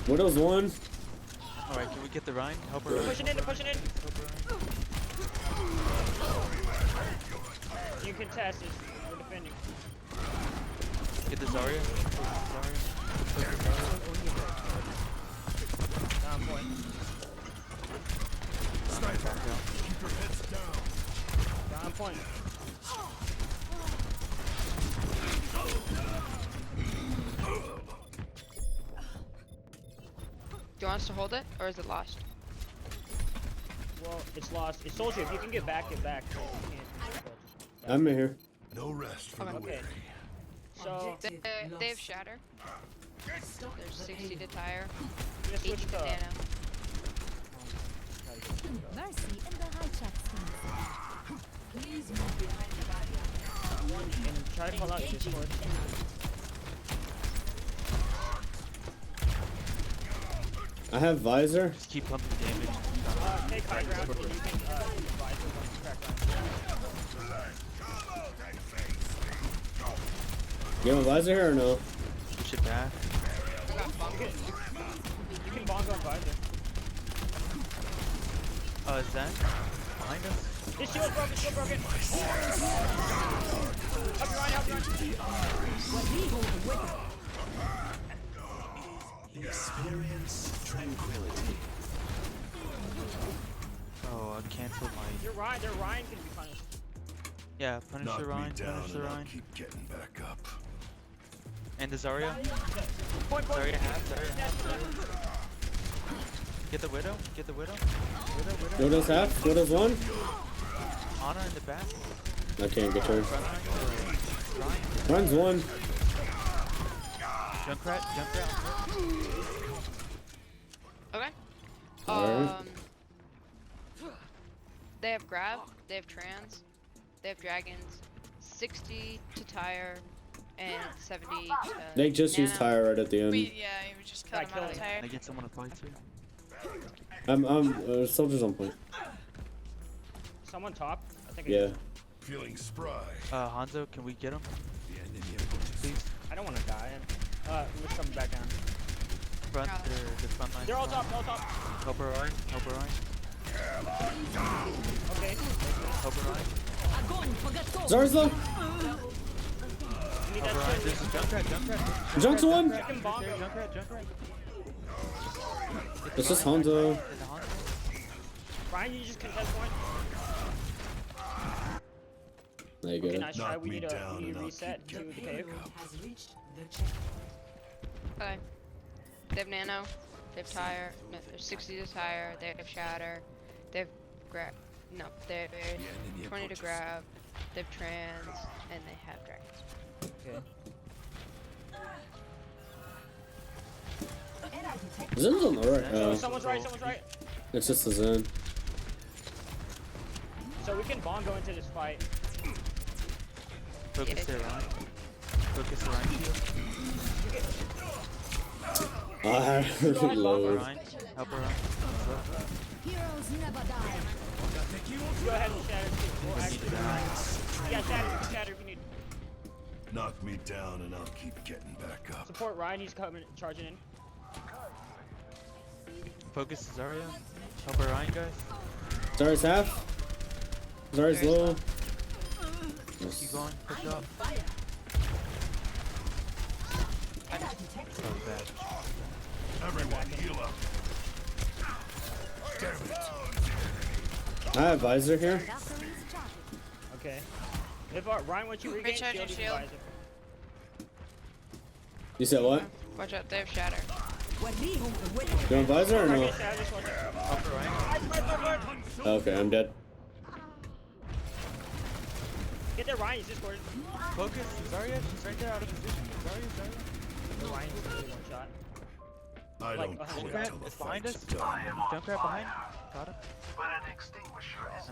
Widow's one. Alright, can we get the Rhine? Help her. Pushing in, pushing in. You can test this. We're defending. Get the Zarya. Down point. Keep your heads down. Down point. Do you want us to hold it, or is it lost? Well, it's lost. It's soldier. If you can get back, get back. So you can't. I'm in here. No rest for the Okay. weary. So They have shatter. There's 60 to tire. I'm gonna 80 switch to to. nano. Mercy in the high check stance. Please move behind the barrier. And try to pull out Discord. I have visor. Just keep pumping damage. Take high ground. And you can advise her once you crack ground. You have a visor here or no? Push it back. You can bongo and visor. Zen? Behind us? This shield's broken, shield broken. Help you, Ryan. Experience tranquility. Oh, I canceled my... Their Ryan can be punished. Yeah, punish Knock the me Rhine, down punish the and I'll Rhine. keep getting back up. And the Zarya? Point. Zarya half. Get the Widow, Widow. Widow's half. Widow's one. Ana in the back. I can't get her. Front line. Runs one. Junkrat. Okay. Alright. They have grab, they have trans, they have dragons, 60 to tire, and 70 to They just used nano. tire right at the end. We just cut him out of Can tire. I get someone to fight too? I'm soldiers on point. Someone top. I think. Yeah. Feeling spry. Hanzo, can we get him? The enemy approaches. Please. I don't want to die. We're coming back down. Front, the front line. They're all top. Help her Rhine. Okay. Help her Rhine. Zar's low. You need Help her Rhine. that There's a Junkrat. Junk's one. chicken bongo. Junkrat. It's just Hanzo. Ryan, you just contest point. There you Okay, go. nice try. Knock We me need down to and I'll reset keep to the getting cave. back up. Has reached the checkpoint. Okay. They have nano, they have tire, no, there's 60 to tire, they have shatter, they have grab, no, they have 20 to grab, they have trans, and they have dragons. Okay. Zen's on the right. Someone's right. It's just the Zen. So we can bongo into this fight. Focus the Rhine. Focus the Rhine shield. I Help her reload. Rhine. Help her Rhine. Heroes never die. Go ahead and shatter. We'll actually. Yeah, shatter if you need. Knock me down and I'll keep getting back up. Support Ryan. He's coming, charging in. Focus the Zarya. Help her Rhine, guys. Zar's half. Zar's low. Keep going. Push up. Oh, bad. Everyone heal up. Damn it. I have visor here. Valkyrie's charging. Okay. If Ryan, once you regain Recharging shield, you can shield. visor. You said what? Watch out, they have shatter. You on visor or no? Okay, I just want to- Upper right. Okay, I'm dead. Get there, Ryan. He's just scored. Focus. Zarya, she's right there out of position. Zarya. Ryan's really one shot. I Like, don't 100 quit Junkrat till the is behind us. fight's done. Junkrat behind. Got him.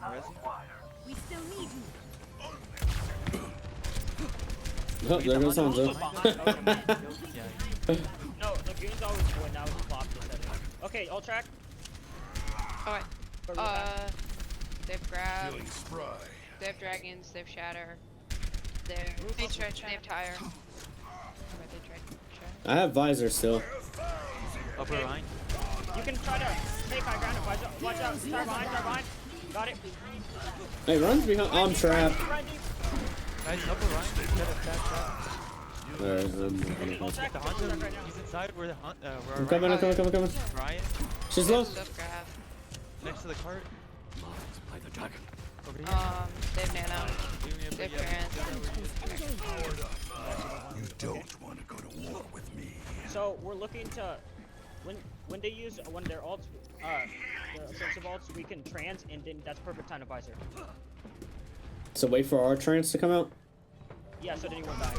I'm resing. We still need you. Oh, there goes Hanzo. Yeah. No, Lagoon's always good. Now he's blocked this other. Okay, ult track. Alright. Go really fast. They have grab, Feeling spry. they have dragons, they have shatter. They have tire. Alright, they tried shatter. I have visor still. Upper right. You can try to take high ground and watch out. Try behind. Got it. Hey, runs behind. I'm trapped. Run deep. Guys, upper right. Get a tap. Alright, Ult track. The Ult Hanzo, track right now. he's inside where the where I'm our coming, right I'm coming. Ryan She's low. Stuff grab. next to the cart. Over here. They have nano. Give me a They big have trans. You don't want to go to war with me. So we're looking to when they use one of their ults, their offensive ults, we can trans, and then that's perfect time to visor. So wait for our trance to come out. Yeah, so then he won't die.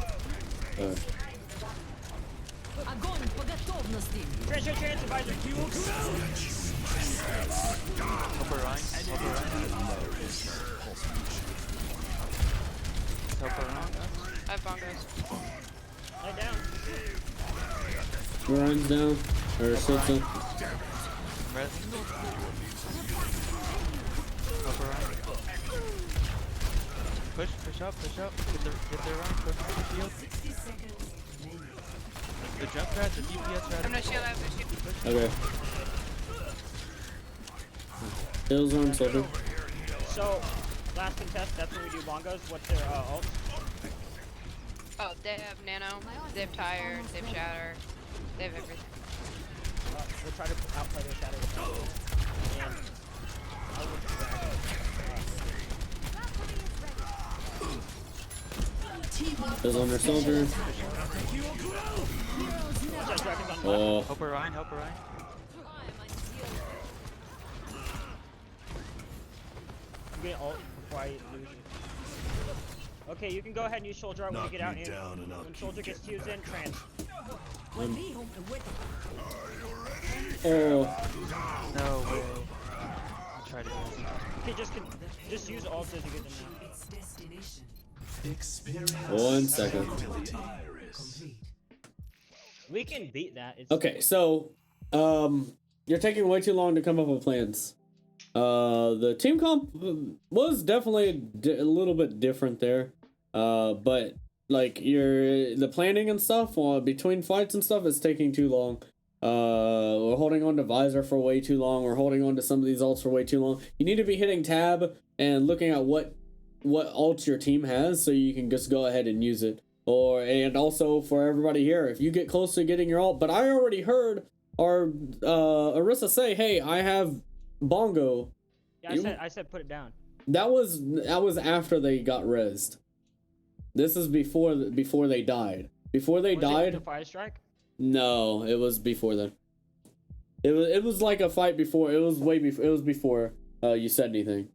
Огонь по готовности. Trans, visor. Upper right. Upper right. Upper right. I have bongos. Lay down. Runs down. Or sits in. Resing. Upper right. Push up. Get their right. Push up the shield. The jump pad, the DPS rad. I'm gonna shield out the shield. Okay. Hills on soldier. So last contest, that's when we do bongos. What's their ults? Oh, they have nano, they have tire, they have shatter, they have everything. We'll try to outplay their shadow with that. And I will Hills on their soldier. Oh, Help her Ryan. I'm getting ult before I lose you. Okay, you can go ahead and use soldier out when you Knock get out. me And down and I'll when keep soldier gets getting fused in, trans. oh. No way. I'll try to do this. Okay, just use ults as you get them now. Its destination. Experience. 1 second. Complete. We can beat that. It's Okay, so you're taking way too long to come up with plans. The team comp was definitely a little bit different there. But like the planning and stuff between fights and stuff is taking too long. We're holding on to visor for way too long. We're holding on to some of these ults for way too long. You need to be hitting tab and looking at what ults your team has so you can just go ahead and use it. And also for everybody here, if you get close to getting your ult, but I already heard our Arissa say, hey, I have bongo. Yeah, I said put it down. That was after they got rezzed. This is before they died. Before they Was it died. the fire strike? No, it was before then. It was like a fight before. It was way before. It was before you said anything.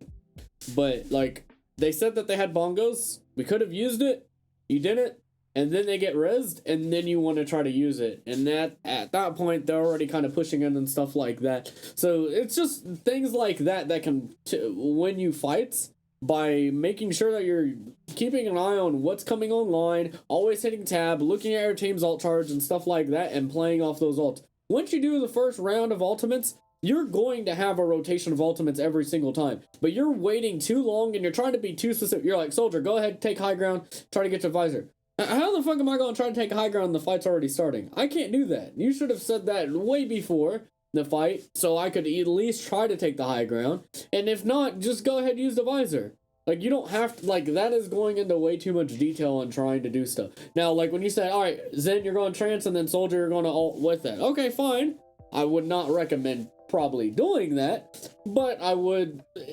But like they said that they had bongos. We could have used it. You didn't, and then they get rezzed, and then you want to try to use it, and at that point they're already kind of pushing in and stuff like that. So it's just things like that can win you fights by making sure that you're keeping an eye on what's coming online, always hitting tab, looking at your team's ult charge and stuff like that, and playing off those ults. Once you do the first round of ultimates, you're going to have a rotation of ultimates every single time. But you're waiting too long and you're trying to be too specific. You're like, soldier, go ahead, take high ground, try to get to visor. How the fuck am I going to try to take high ground when the fight's already starting? I can't do that. You should have said that way before the fight so I could at least try to take the high ground. And if not, just go ahead and use the visor. Like, you don't have to, like, that is going into way too much detail on trying to do stuff. Now, like, when you say, alright, Zen, you're going trance, and then soldier, you're going to ult with that. Okay, fine. I would not recommend probably doing that, but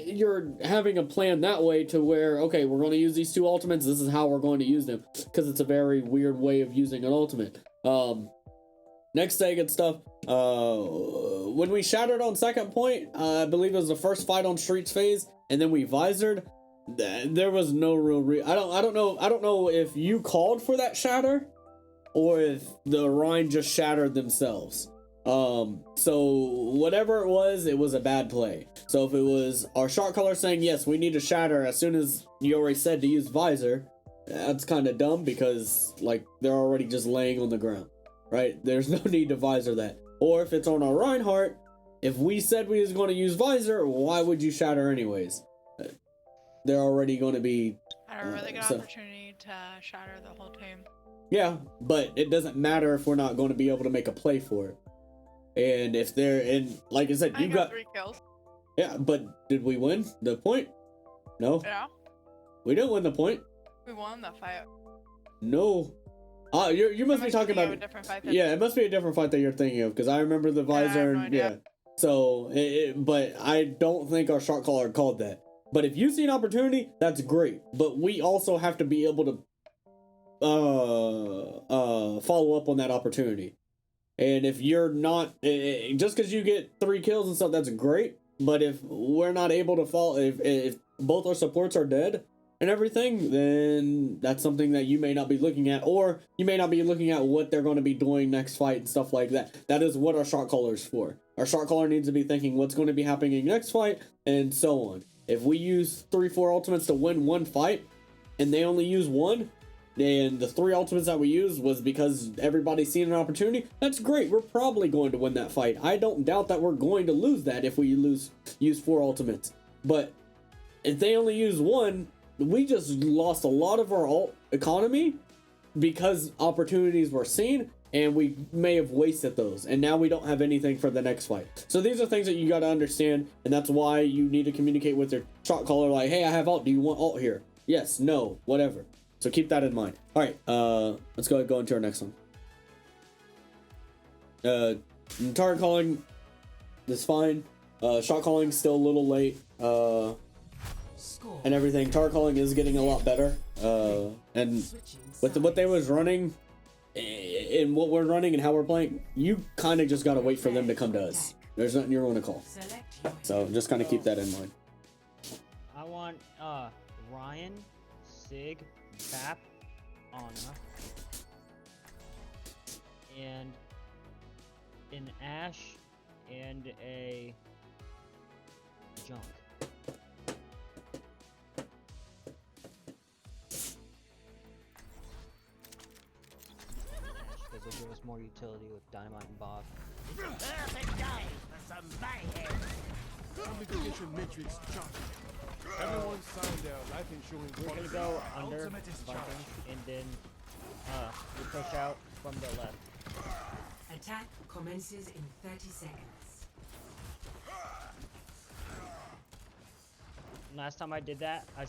you're having a plan that way to where, okay, we're going to use these two ultimates, this is how we're going to use them, because it's a very weird way of using an ultimate. Next day, good stuff. When we shattered on second point, I believe it was the first fight on Streets phase, and then we visored. There was no real I don't know if you called for that shatter or if the Rhine just shattered themselves. So whatever it was a bad play. So if it was our shot caller saying yes, we need to shatter as soon as you already said to use visor, that's kind of dumb because like they're already just laying on the ground, right? There's no need to visor that. Or if it's on our Reinhardt, if we said we was going to use visor, why would you shatter anyways? They're already going to be Had a really good opportunity to shatter the whole team. Yeah, but it doesn't matter if we're not going to be able to make a play for it. And if they're in, like I said, you got 3 kills. Yeah, but did we win the point? No. Yeah. We didn't win the point. We won that fight. No. You must be talking about a different fight. Yeah, it must be a different fight that you're thinking of because I remember the visor. no idea. So, but I don't think our shot caller called that. But if you see an opportunity, that's great. But we also have to be able to follow up on that opportunity. And if you're not, just because you get 3 kills and stuff, that's great. But if we're not able to follow, if both our supports are dead and everything, then that's something that you may not be looking at, or you may not be looking at what they're going to be doing next fight and stuff like that. That is what our shot caller is for. Our shot caller needs to be thinking what's going to be happening next fight and so on. If we use 3-4 ultimates to win one fight and they only use one, and the 3 ultimates that we used was because everybody's seen an opportunity, that's great. We're probably going to win that fight. I don't doubt that we're going to lose that if we use 4 ultimates. But if they only use one, we just lost a lot of our ult economy because opportunities were seen and we may have wasted those, and now we don't have anything for the next fight. So these are things that you got to understand, and that's why you need to communicate with your shot caller like, hey, I have ult, do you want ult here? Yes, no, whatever. So keep that in mind. All right, let's go into our next one. Target calling is fine. Shot calling still a little late. And everything. Target calling is getting a lot better. And with what they was running, and what we're running and how we're playing, you kind of just gotta wait for them to come to us. There's nothing you're going to call. So just kind of keep that in mind. I want Ryan, Sig, Bap, Ana, and an Ash and a Junk. Because it'll give us more utility with Dynamite and Bob. Perfect day for some mayhem. Communication matrix jump. Everyone sign their life insurance. We're gonna go under Vikings, and then we push out from the left. Attack commences in 30 seconds. Last time I did that, I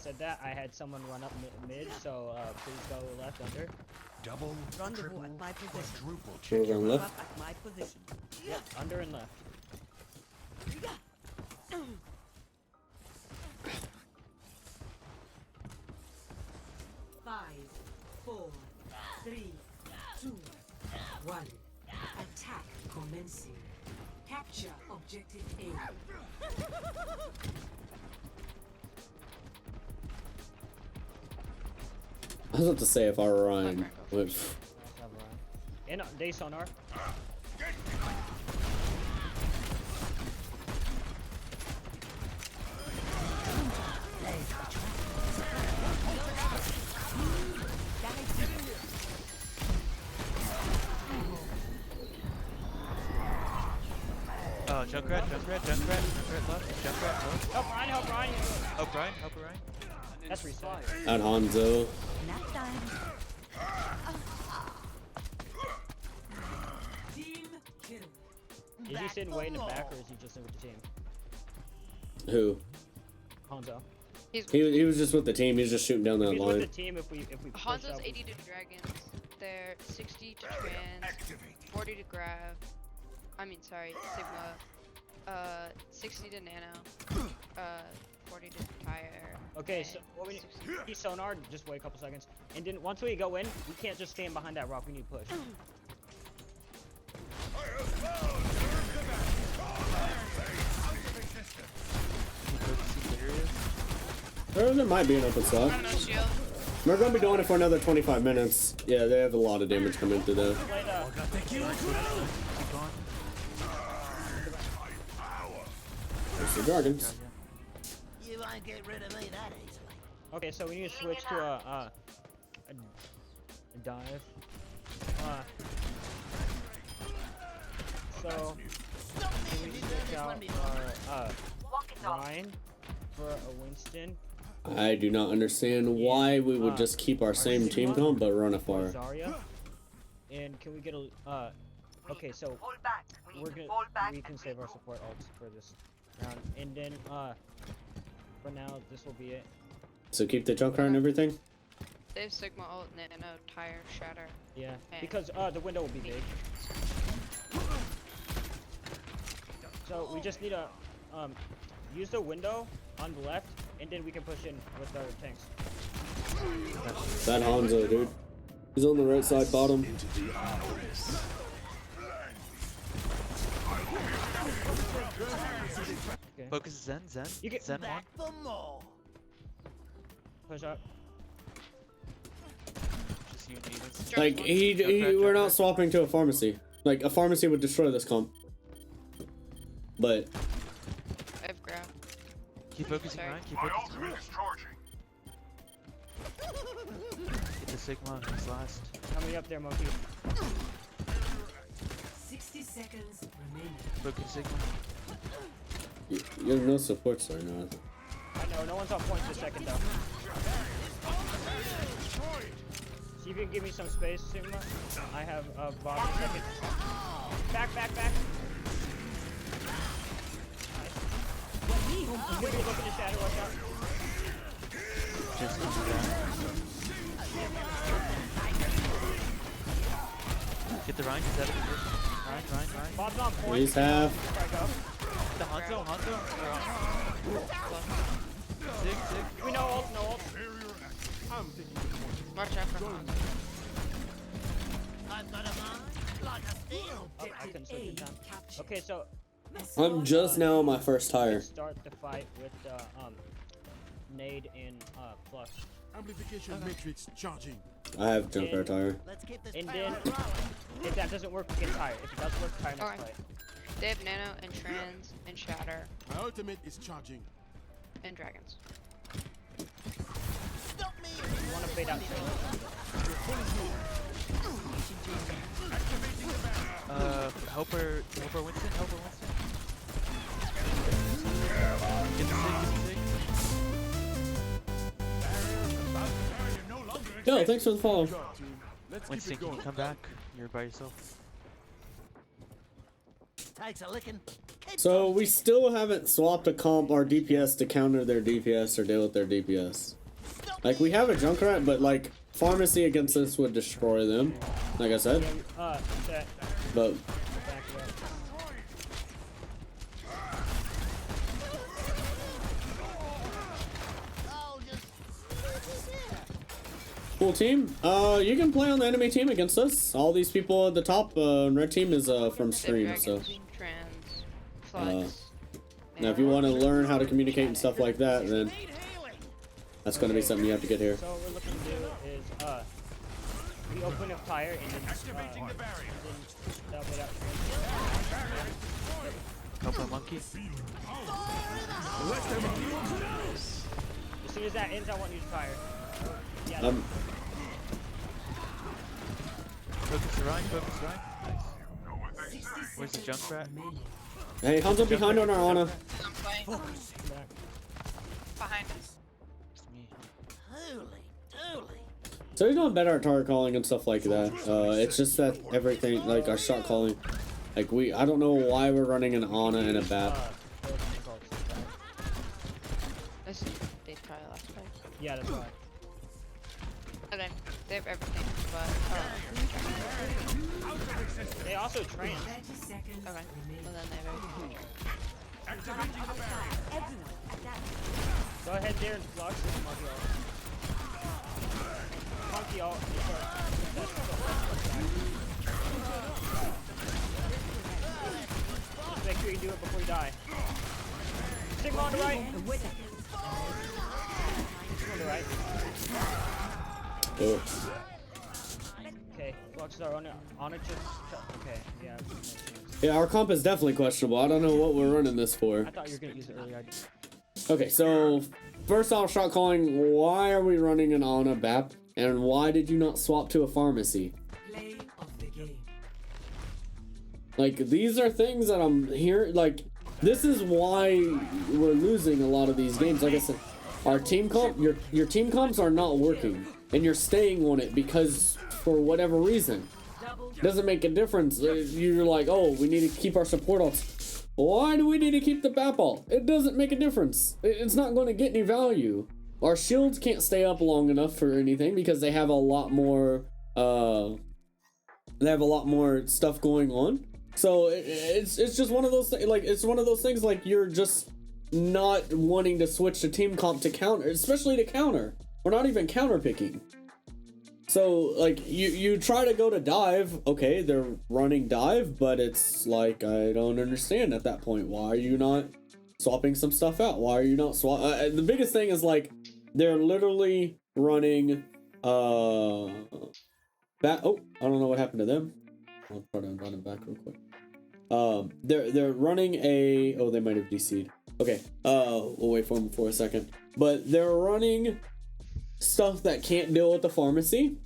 had someone run up mid, so please go left under. Double, Rendezvous at my position. quadruple We're going left. At my position. Yep, under and left. Five, 4, 3, 2, 1. Attack commencing. Capture objective A. I was about to say if I were Ryan, would. And they sonar. Junkrat left, Junkrat left. Help Ryan, help Ryan! Help Ryan. That's reset. At Hanzo. Nap time. Team kill. Is he sitting way in the back, or is he just in with the team? Who? Hanzo. He was just with the team. He's just shooting down that He's line. with the team if we push Hanzo's out. 80 to dragons. They're 60 to trans, 40 to grav. I mean, sorry, Sigma. 60 to nano. 40 to tire. Okay, so what we need, he's sonar. Just wait a couple seconds, and then once we go in, we can't just stand behind that rock. We need to push. Or there might be an open I slot. have no shield. We're gonna be doing it for another 25 minutes. Yeah, they have a lot of damage coming through there. There's the dragons. You won't get rid of me that easily. Okay, so we need to switch to a dive. So can we switch out our Ryan for a Winston? I do not understand why we would just keep our same team comp but run a far. Zarya. And can we get a okay, so we can save our support ults for this round. And then for now this will be it. So keep the Junkrat and everything? They have Sigma ult, Nano, Tire, Shatter. Yeah, and because the window will be big. So we just need to use the window on the left, and then we can push in with our tanks. That Hanzo, dude. He's on the right side bottom. Okay. Focus Zen. You get Zen Back for more. push up. Just you and me. Like, we're not swapping to a pharmacy. Like, a pharmacy would destroy this comp. But, I have grab. Keep focusing, Sorry. Ryan. Keep focusing. Get the Sigma. He's last. How many up there, Monkey? 60 seconds remaining. Focus Sigma. you have no supports right now. I know, no one's on point for a second though. See if you can give me some space, Sigma. I have bottom second. Back. Nice. I'm gonna look at the shadow, watch out. Just do that. Get the Ryan. He's out of position. Ryan. Bob's on point. He's half. There I go. The Hanzo. Sig. We know ult, no ult. I'm taking the point. Watch out for Hanzo. I've got a mind like a steel. Oh, I couldn't switch in time. Okay, so I'm just now on my first tire. let's start the fight with nade and plus. Amplification matrix charging. I have Junkrat tire. Let's keep this And barrel then rolling. if that doesn't work, we get tired. If it does work, tire next Alright. fight. They have Nano and Trans and Shatter My ultimate is charging. and Dragons. Stop me. You wanna fade out soon. Helper Winston. Get the Sig. Yo, thanks for the follow. Drop, team. Let's Winston, keep it can you going. come back? You're by yourself. Takes a licking. Keep So we still haven't swapped a comp our DPS to counter their DPS or deal with their DPS. Like, we have a Junkrat, but like pharmacy against this would destroy them. Like I said. Set. But Back it up. Oh, just cool team. You can play on the enemy team against us. All these people at the top, red team is from They have stream, so Dragons, Trans, Flux. now if you want to learn how to communicate and stuff like that, then that's gonna be something you have to get here. So what we're looking to do is we open a fire and then double it out. Helper Monkey. As soon as that ends, I want you to fire. Yeah. Focus Ryan. Where's the Junkrat? Hey, Hanzo behind on our Ana. I'm playing Back. behind us. It's me. holy dooly. So he's doing better at target calling and stuff like that. It's just that everything, like our shot calling, like I don't know why we're running an Ana and a Bat. This is they probably last fight. Yeah, that's why. Okay, they have everything but They also trans. 30 seconds okay. remaining. Well then they have everything. Go ahead there and flux with Monkey ult. Monkey ult. Just make sure you do it before you die. Sigma on the right. the right. Oh. Okay, fluxes are on it. Okay, yeah. Yeah, our comp is definitely questionable. I don't know what we're running this for. I thought you were gonna use it earlier. Okay, so first off, shot calling. Why are we running an Ana BAP, and why did you not swap to a pharmacy? Play of the game. Like, these are things that I'm hearing. Like, this is why we're losing a lot of these games. Like I said, our team comp, your team comps are not working, and you're staying on it because for whatever reason. Doesn't make a difference. You're like, oh, we need to keep our support ults. Why do we need to keep the BAP ult? It doesn't make a difference. It's not going to get any value. Our shields can't stay up long enough for anything because they have a lot more stuff going on. So it's just one of those things. Like, it's one of those things, like, you're just not wanting to switch to team comp to counter, especially to counter. We're not even counter picking. So, like, you try to go to dive. Okay, they're running dive, but it's like, I don't understand at that point. Why are you not swapping some stuff out? Why are you not the biggest thing is, like, they're literally running oh, I don't know what happened to them. I'll try to run it back real quick. They're running they might have DC'd. Okay, we'll wait for them for a second. But they're running stuff that can't deal with the pharmacy,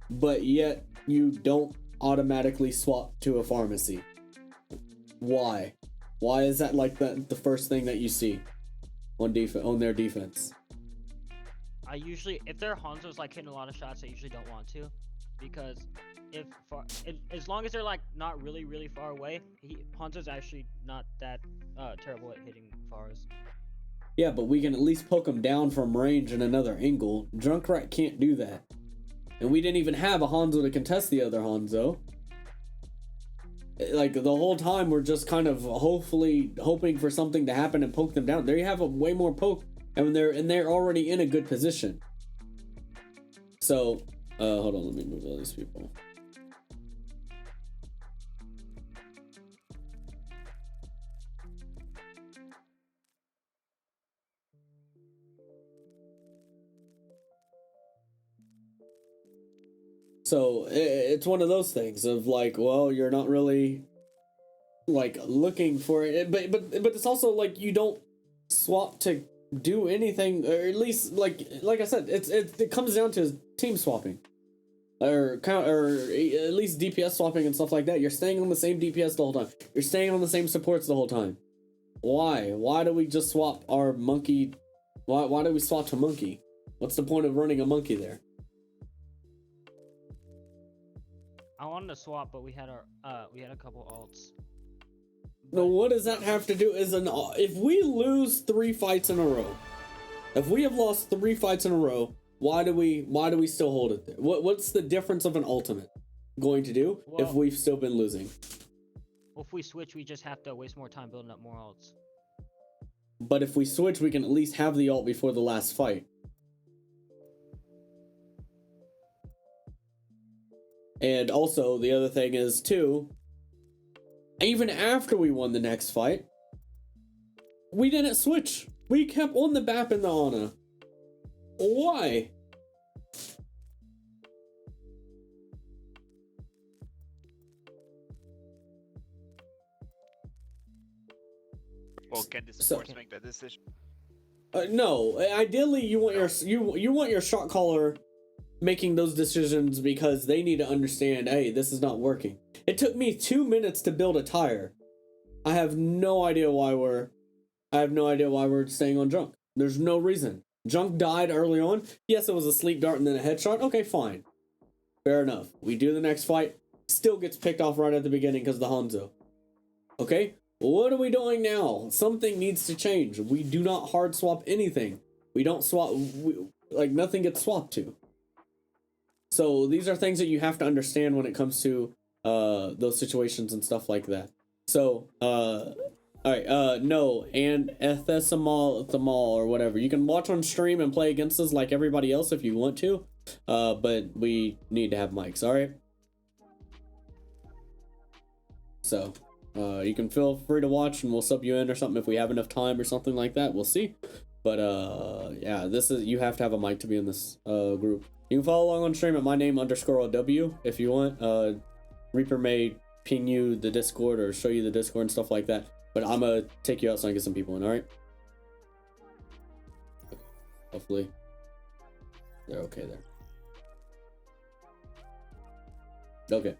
but yet you don't automatically swap to a pharmacy. Why is that, like, the first thing that you see on their defense? I usually, if their Hanzo's like hitting a lot of shots, I usually don't want to, because as long as they're like not really far away, Hanzo's actually not that terrible at hitting fars. Yeah, but we can at least poke them down from range in another angle. Junkrat can't do that. And we didn't even have a Hanzo to contest the other Hanzo. Like, the whole time we're just kind of hoping for something to happen and poke them down. There you have a way more poke, and they're already in a good position. So, hold on, let me move all these people. So it's one of those things of, like, well, you're not really, like, looking for it, but it's also like you don't swap to do anything, or at least like I said, it comes down to team swapping, or at least DPS swapping and stuff like that. You're staying on the same DPS the whole time. You're staying on the same supports the whole time. Why do we just swap our monkey? Why do we swap to monkey? What's the point of running a monkey there? I wanted to swap, but we had a couple ults. No, what does that have to do? If we lose 3 fights in a row, if we have lost 3 fights in a row, why do we still hold it there? What's the difference of an ultimate going to do if we've still been losing? Well, if we switch, we just have to waste more time building up more ults. But if we switch, we can at least have the ult before the last fight. And also, the other thing is, too, even after we won the next fight, we didn't switch. We kept on the BAP and the Ana. Why? Well, can the supports make that decision? No. Ideally, you want your shot caller making those decisions, because they need to understand, hey, this is not working. It took me 2 minutes to build a tire. I have no idea why we're staying on Junk. There's no reason. Junk died early on. Yes, it was a sleep dart and then a headshot. Okay, fine. Fair enough. We do the next fight. Still gets picked off right at the beginning because of the Hanzo. Okay? What are we doing now? Something needs to change. We do not hard swap anything. We don't swap. Nothing gets swapped to. So these are things that you have to understand when it comes to those situations and stuff like that. So, alright, no, and Ethesamal or whatever. You can watch on stream and play against us like everybody else if you want to, but we need to have mics, alright? So, you can feel free to watch and we'll sub you in or something if we have enough time or something like that. We'll see. But yeah, you have to have a mic to be in this group. You can follow along on stream at myname_OW if you want. Reaper may ping you the Discord or show you the Discord and stuff like that. But I'm gonna take you out so I can get some people in, alright? Hopefully they're okay there. Okay.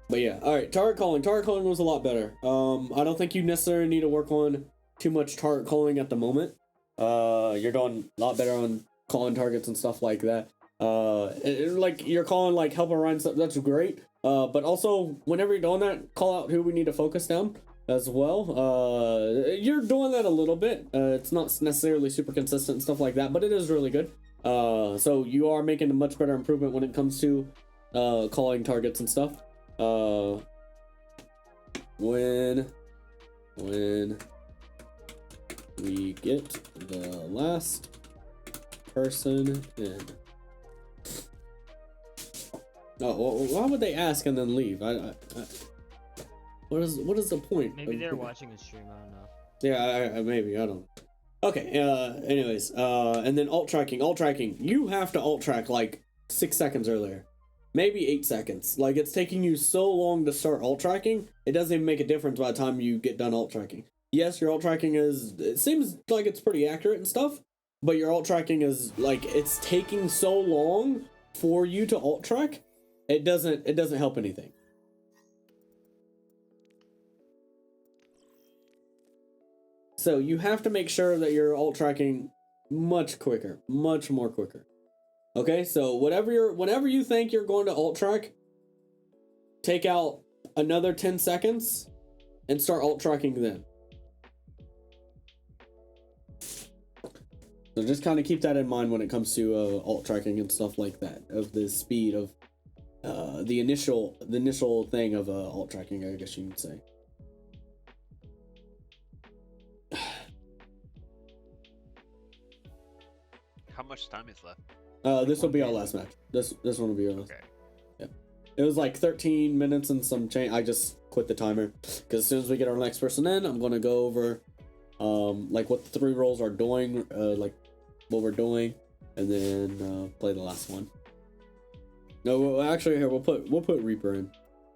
But yeah, alright, target calling. Target calling was a lot better. I don't think you necessarily need to work on too much target calling at the moment. You're doing a lot better on calling targets and stuff like that. Like you're calling like help Orion stuff, that's great. But also whenever you're doing that, call out who we need to focus down as well. You're doing that a little bit. It's not necessarily super consistent and stuff like that, but it is really good. So you are making a much better improvement when it comes to calling targets and stuff. When we get the last person in. Oh, well, why would they ask and then leave? What is the point? Maybe they're watching the stream. I don't know. Yeah, maybe I don't. Okay. Anyways. And then alt tracking. Alt tracking. You have to alt track like 6 seconds earlier, maybe 8 seconds. Like it's taking you so long to start alt tracking. It doesn't even make a difference by the time you get done alt tracking. Yes, your alt tracking it seems like it's pretty accurate and stuff, but your alt tracking is like it's taking so long for you to alt track. It doesn't help anything. So you have to make sure that you're alt tracking much quicker, much more quicker. Okay, so whenever you think you're going to alt track, take out another 10 seconds and start alt tracking then. So just kind of keep that in mind when it comes to alt tracking and stuff like that, of the speed of the initial thing of alt tracking, I guess you could say. How much time is left? This will be our last match. This one will be our last. Okay. Yeah. It was like 13 minutes and some change. I just quit the timer because as soon as we get our next person in, I'm gonna go over like what the 3 roles are doing, like what we're doing, and then play the last one. No, well, actually here we'll put Reaper in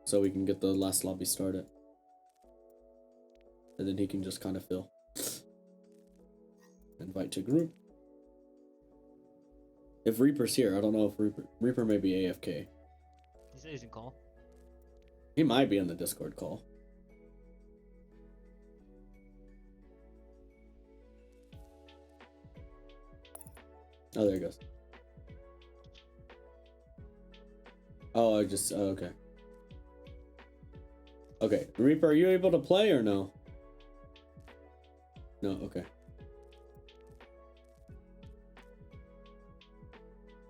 so we can get the last lobby started, and then he can just kind of fill. Invite to group. If Reaper's here, I don't know if Reaper may be AFK. He said he's in call. He might be in the Discord call. Oh, there he goes. Oh, okay. Okay, Reaper, are you able to play or no? No, okay.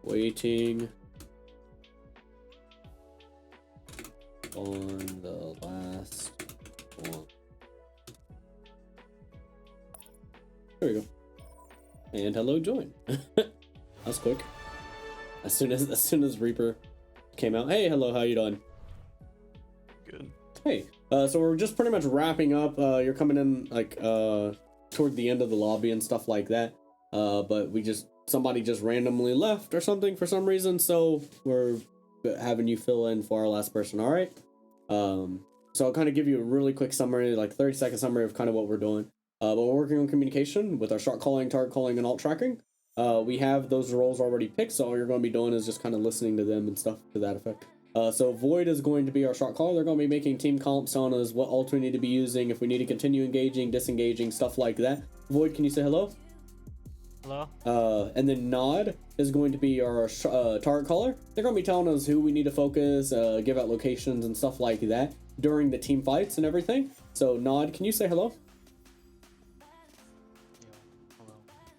Waiting on the last one. There we go. And hello, join. That was quick. As soon as Reaper came out. Hey, hello, how you doing? Good. Hey, so we're just pretty much wrapping up. You're coming in like toward the end of the lobby and stuff like that. But somebody just randomly left or something for some reason, so we're having you fill in for our last person. All right. So I'll kind of give you a really quick summary, like 30-second summary of kind of what we're doing. But we're working on communication with our shot calling, target calling, and alt tracking. We have those roles already picked, so all you're going to be doing is just kind of listening to them and stuff to that effect. So Void is going to be our shot caller. They're going to be making team comps telling us what ult we need to be using, if we need to continue engaging, disengaging, stuff like that. Void, can you say hello? Hello. And then Nod is going to be our target caller. They're going to be telling us who we need to focus, give out locations and stuff like that during the team fights and everything. So Nod, can you say hello?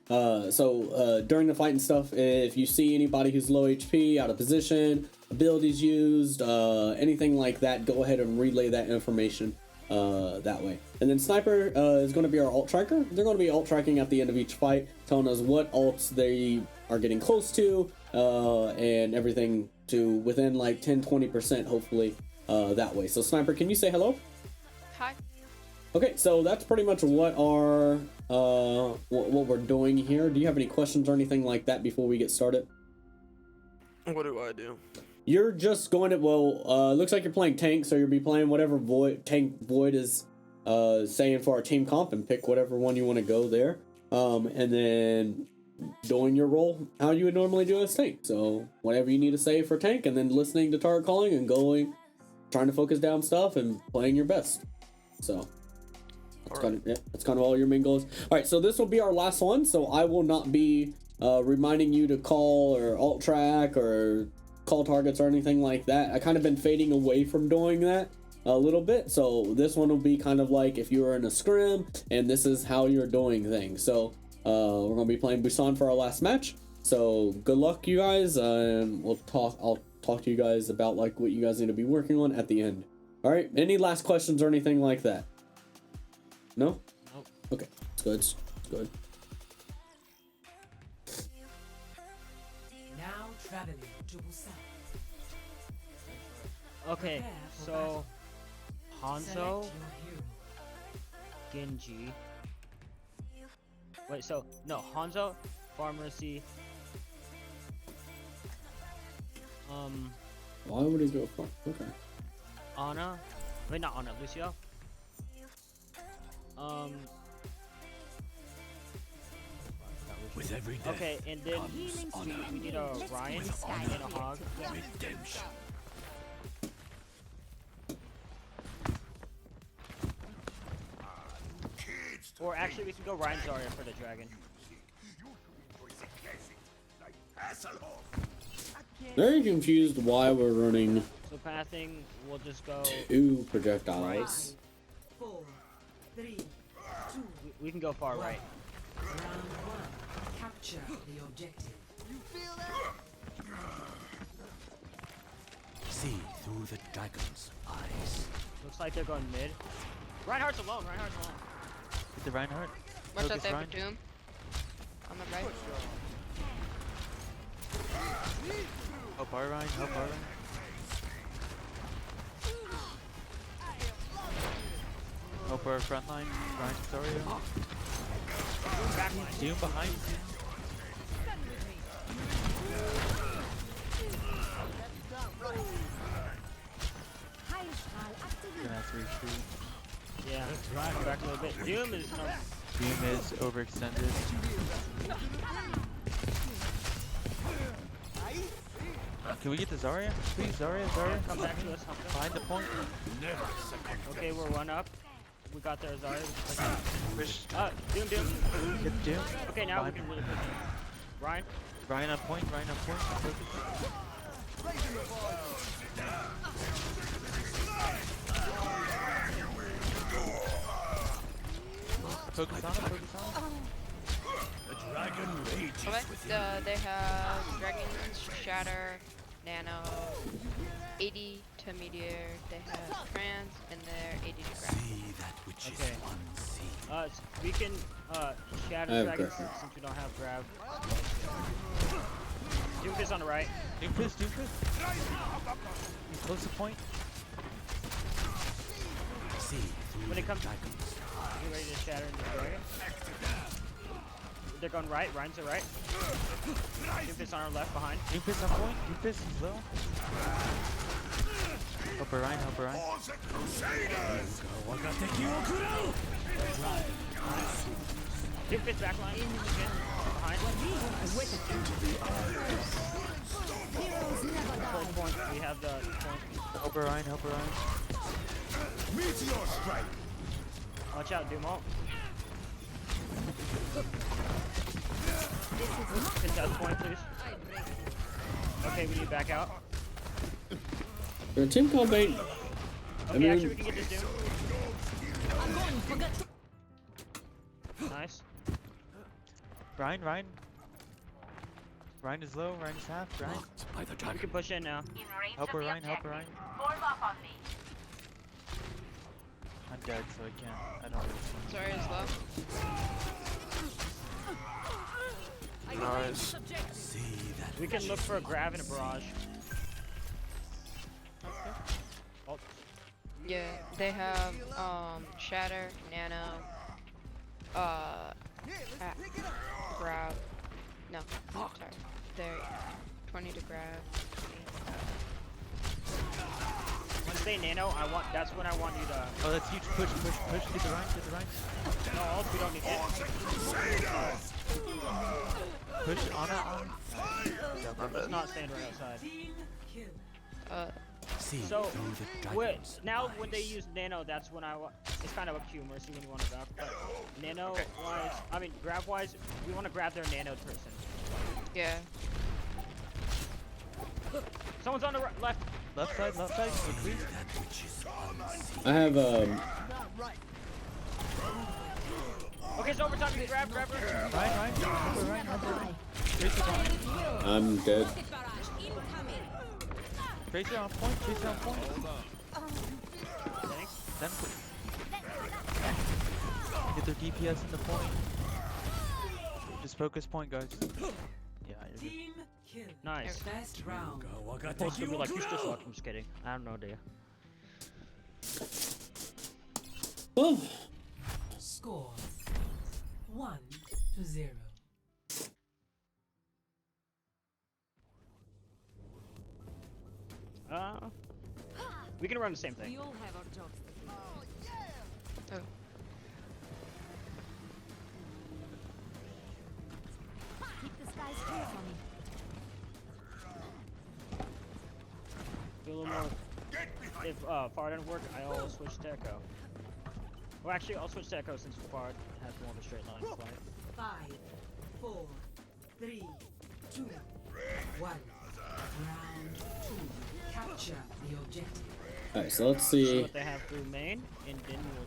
So during the fight and stuff, if you see anybody who's low HP, out of position, abilities used, anything like that, go ahead and relay that information that way. And then Sniper is going to be our alt tracker. They're going to be alt tracking at the end of each fight, telling us what ults they are getting close to, and everything to within like 10-20% hopefully that way. So Sniper, can you say hello? Hi. Okay, so that's pretty much what our what we're doing here. Do you have any questions or anything like that before we get started? What do I do? You're just going to, looks like you're playing tank, so you'll be playing whatever Void is saying for our team comp, and pick whatever one you want to go there. And then doing your role how you would normally do as tank. So whatever you need to say for tank, and then listening to target calling and trying to focus down stuff and playing your best. So that's kind of all your main goals. All right, so this will be our last one. So I will not be reminding you to call or alt track or call targets or anything like that. I kind of been fading away from doing that a little bit. So this one will be kind of like if you were in a scrim and this is how you're doing things. So we're gonna be playing Busan for our last match. So good luck, you guys, and I'll talk to you guys about like what you guys need to be working on at the end. All right. Any last questions or anything like that? No? Nope. Okay. It's good. It's good. Now traveling to Busan. Okay, so Hanzo, Select your hero. Genji. Wait, so no, Hanzo, Pharmacy. Why would he go for? Okay. Ana. Wait, not Ana. Lucio. With every death Okay, and then comes we need a Ryan and a Hog. redemption. Or actually, we can go Ryan Zarya for the dragon. Very confused why we're running So pathing, we'll just go. 2 projectiles. 4, 3, 2, We can go far right. round 1. Capture the objective. See through the dragon's eyes. Looks like they're going mid. Reinhardt's alone. Reinhardt's alone. Get the Reinhardt. Watch out Focus there Rein. for Doom. On the right. Help our Rein. Help our Rein. Help our front line. Rein, Zarya. Doom behind. Gonna have to retreat. Yeah. Come back a little bit. Doom is no. Doom is overextended. Can we get the Zarya? Please, Zarya. Come back to us. Hump them. Find the point. Okay, we're one up. We got their Zarya. Push. Doom. Get Doom. Okay, now we Fine. can really push in. Ryan. Ryan on point. Ryan on point. Focus on it. The dragon rages Okay, within. they have Dragons, Shatter, Nano, 80 to Meteor, they have Trans, and they're 80 to Grab. See that which Okay. is unseen. We can shatter I have dragon grab. since we don't have grab. Doomfist on the right. Doomfist. Close the point. See through When the it comes, dragons. get ready to shatter and destroy it. They're going right. Ryan's to right. Doomfist on our left behind. Doomfist on point. Doomfist is low. Help her Ryan. Doomfist backline. Behind. Full point. We have the point. Help her Ryan. Meteor strike. Watch out, Doom ult. Contest point, please. Okay, we need to back out. They're a team comp 8. Okay, actually, we can get this Doom. Nice. Ryan. Ryan is low. Ryan is half. Ryan. By the We dragon. can push in now. Help her Ryan. I'm dead, so I can't. I don't really. Sorry, is low. Nice. See that. We can look for a grab and a barrage. Ult. Yeah, they have Shatter, Nano, grab. No, sorry. There. 20 to grab. Once they nano, that's when I want you to. Oh, that's huge. Push. Get the Rhine. No, ult, we don't need it. Push on it. Let's not stand right outside. Team kill. So, now when they use nano, that's when it's kind of up to you, Mercy, when you want to grab. But nano-wise, I mean, grab-wise, we want to grab their nano person. Yeah. Someone's on the left. Left side. Retreat. I have Okay, it's overtime. You grab her. Rhine. Tracer on. I'm dead. Tracer on point. Then get their DPS in the point. Just focus point, guys. Yeah, you're good. Team kill. Nice. Best round. Supposed to be like, you still suck. I'm just kidding. I have no idea. Oh, Score 1-0. We can run the same thing. We all have our jobs. Oh. Keep the skies clear for me. Do a little more. If Far didn't work, I'll switch to Echo. Well, actually, I'll switch to Echo since Far has more of a straight line of flight. 5, 4, 3, 2, 1. Round 2. Capture the objective. alright. So let's See see. what they have through main, and then we'll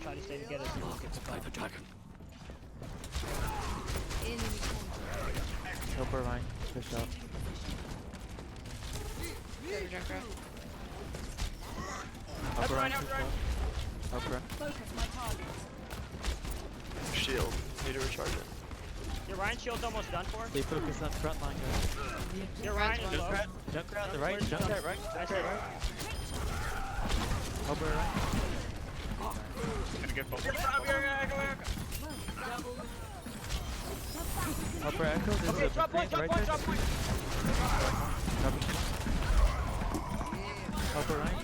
try to stay together so we don't get the top. Help her Rhine. Push up. Go to Junkrat. Help her Rhine. Help her. Shield. Need to recharge it. Your Ryan shield's almost done for. Stay focused on front line, guys. Your Ryan is low. Junkrat, the right. Junkrat, right. Help her right. Gonna get both. Help her Echo. There's Okay, a drop point, right drop point, there. drop point. Help her right.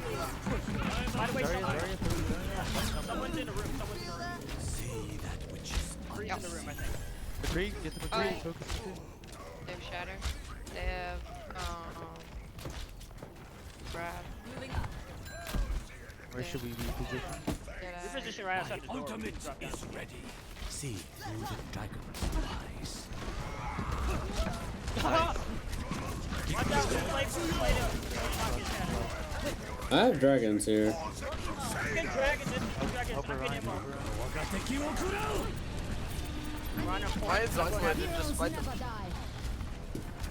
By the way, Zarya. someone's in the room. Freeze in the room, I think. McCree, get the McCree. Alright. Focus McCree. They have shatter. They have grab. Where should we be positioned? We position right outside the door. Ultimate drop down. ready. See through the dragon's eyes. Watch out, play I have dragons here. Fucking dragon, this dragon is fucking him over. Why is Zonk didn't just fight them? Never die.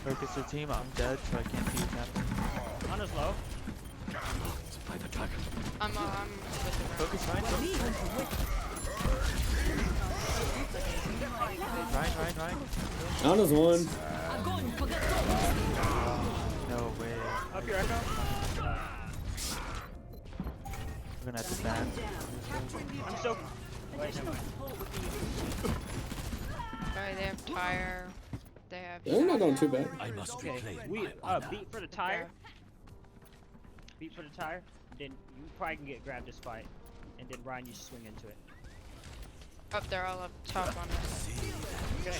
Focus the team. I'm dead, so I can't see what's happening. Ana's low. I'm with the round. Focus Rhine. Ana's one. No way. Up your Echo. We're gonna have to ban. I'm so. Wait, never mind. Alright, they have tire. They have. They're not doing too bad. I must Okay, reclaim we my honor. beat for the tire. Beat for the tire. Then you probably can get grabbed this fight, and then Ryan, you swing into it. Up there, all up top on us. Okay.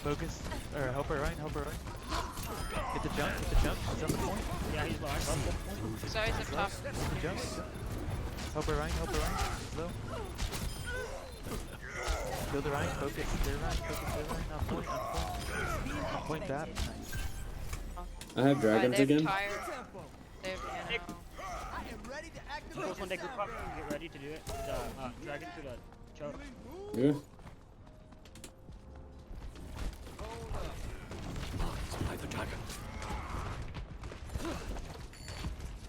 Focus. Or help her Rhine. Get the jump. He's on the point. Yeah, he's low. So he's up top. Get the jump. Help her Rhine. Slow. Kill the Rhine. Focus their Rhine. On point that. Nice. I have dragons they have again. tire. They have nano. Suppose when they group up, get ready to do it. The dragon to the choke. Yeah. By the dragon.